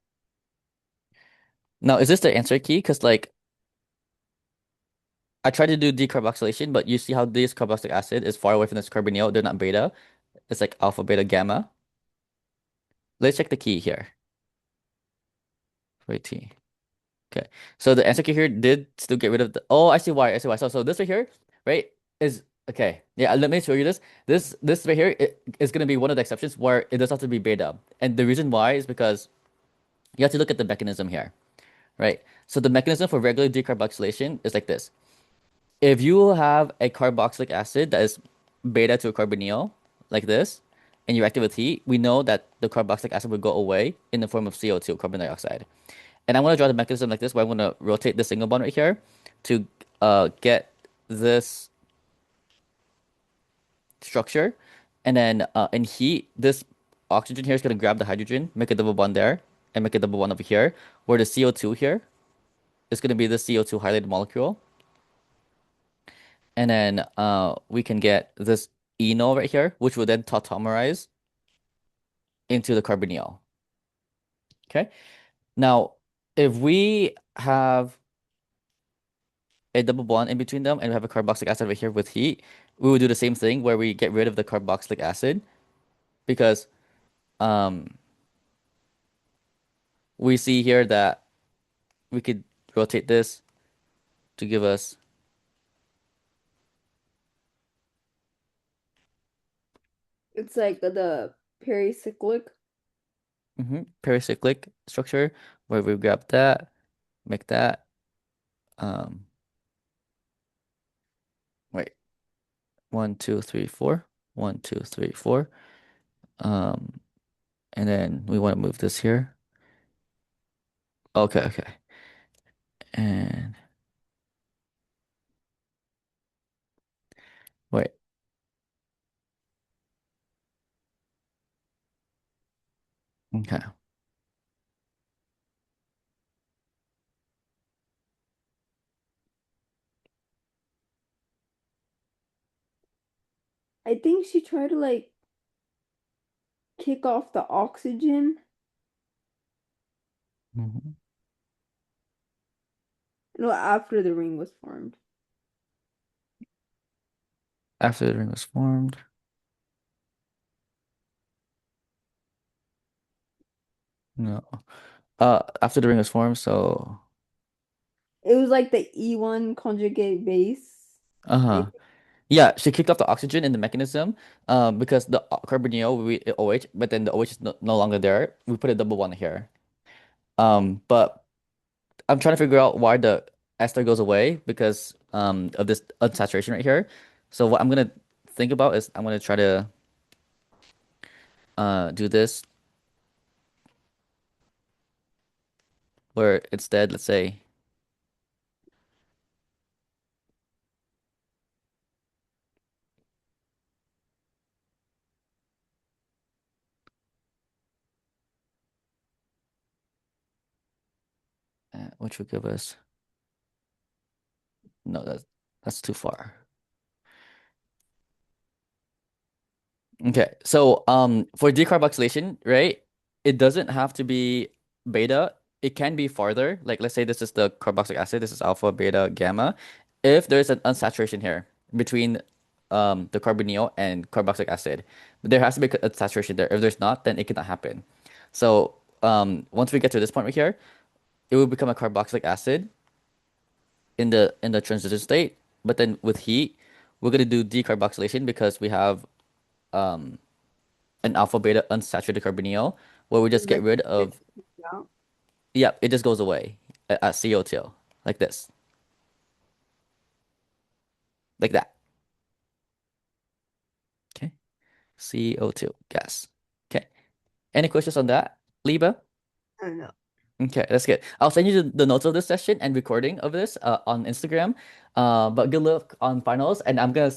Speaker 1: Now, is this the answer key? Because like I tried to do decarboxylation, but you see how this carboxylic acid is far away from this carbonyl. They're not beta. It's like alpha, beta, gamma. Let's check the key here. Wait, T. Okay. So the answer key here did still get rid of the. Oh, I see why. I see why. So this right here, right, is okay. Yeah, let me show you this. This right here is gonna be one of the exceptions where it does have to be beta. And the reason why is because you have to look at the mechanism here, right? So the mechanism for regular decarboxylation is like this. If you have a carboxylic acid that is beta to a carbonyl, like this, and you react it with heat, we know that the carboxylic acid will go away in the form of CO2, carbon dioxide. And I want to draw the mechanism like this, where I'm going to rotate the single bond right here to get this structure. And then in heat, this oxygen here is going to grab the hydrogen, make a double bond there, and make a double bond over here, where the CO2 here is going to be the CO2 highlighted molecule. And then we can get this enol right here, which will then tautomerize into the carbonyl. Okay. Now, if we have a double bond in between them and we have a carboxylic acid right here with heat, we would do the same thing where we get rid of the carboxylic acid because um, we see here that we could rotate this to give us
Speaker 2: It's like the pericyclic.
Speaker 1: pericyclic structure where we grab that, make that. Um, wait, one, two, three, four. One, two, three, four. Um, and then we want to move this here. Okay, okay. And wait, okay.
Speaker 2: I think she tried to like kick off the oxygen,
Speaker 1: Mhm.
Speaker 2: no, after the ring was formed.
Speaker 1: After the ring was formed. No. After the ring was formed, so
Speaker 2: It was like the E1 conjugate base. I
Speaker 1: uh-huh. Yeah, she kicked off the oxygen in the mechanism, because the carbonyl we OH, but then the OH is no longer there. We put a double bond here. But I'm trying to figure out why the ester goes away because of this unsaturation right here. So what I'm gonna think about is I'm gonna try to do this where instead, let's say, which would give us no, that's too far. Okay, so for decarboxylation, right? It doesn't have to be beta. It can be farther. Like let's say this is the carboxylic acid, this is alpha, beta, gamma. If there's an unsaturation here between the carbonyl and carboxylic acid, there has to be a saturation there. If there's not, then it cannot happen. So once we get to this point right here, it will become a carboxylic acid, in the transition state, but then with heat, we're gonna do decarboxylation because we have um an alpha beta unsaturated carbonyl where we just get
Speaker 2: Like
Speaker 1: rid
Speaker 2: just
Speaker 1: of,
Speaker 2: yeah.
Speaker 1: yeah, it just goes away at CO2 like this, like that. Okay, CO2 gas. Okay, any questions on that, Liba?
Speaker 2: I don't know.
Speaker 1: Okay, that's good. I'll send you the notes of this session and recording of this on Instagram. But good luck on finals, and I'm gonna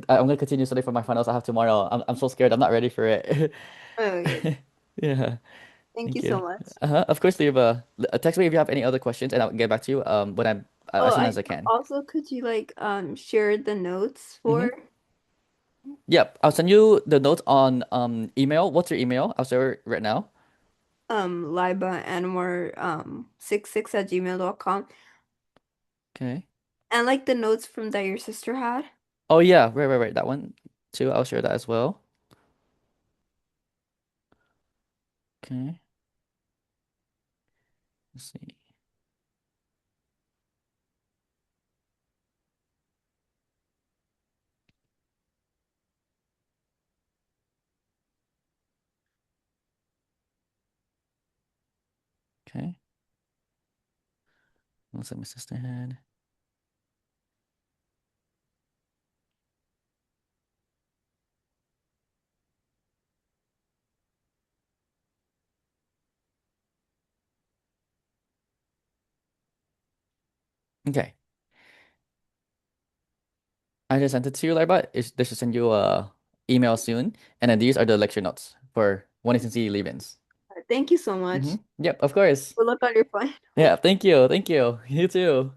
Speaker 1: I'm gonna continue studying for my finals I have tomorrow. I'm so scared. I'm not ready for it.
Speaker 2: Okay.
Speaker 1: Yeah,
Speaker 2: Thank you
Speaker 1: thank
Speaker 2: so
Speaker 1: you.
Speaker 2: much.
Speaker 1: Of course, Liba. Text me if you have any other questions, and I'll get back to you when I'm
Speaker 2: Oh,
Speaker 1: as soon
Speaker 2: I
Speaker 1: as I can.
Speaker 2: also could you like share the notes
Speaker 1: Mm-hmm.
Speaker 2: for
Speaker 1: Yep, I'll send you the notes on email. What's your email? I'll share it right now.
Speaker 2: Liba Anwar 66 at gmail.com
Speaker 1: Okay.
Speaker 2: and like the notes from that your sister had.
Speaker 1: Oh yeah, right. That one too. I'll share that as well. Okay. Let's see. Okay. Looks like my sister had. Okay. I just sent it to you, Larba. They should send you a email soon. And then these are the lecture notes for when you can see leave-ins.
Speaker 2: Thank you so much.
Speaker 1: Mm-hmm. Yep, of course.
Speaker 2: Good luck on your final.
Speaker 1: Yeah, thank you. Thank you. You too.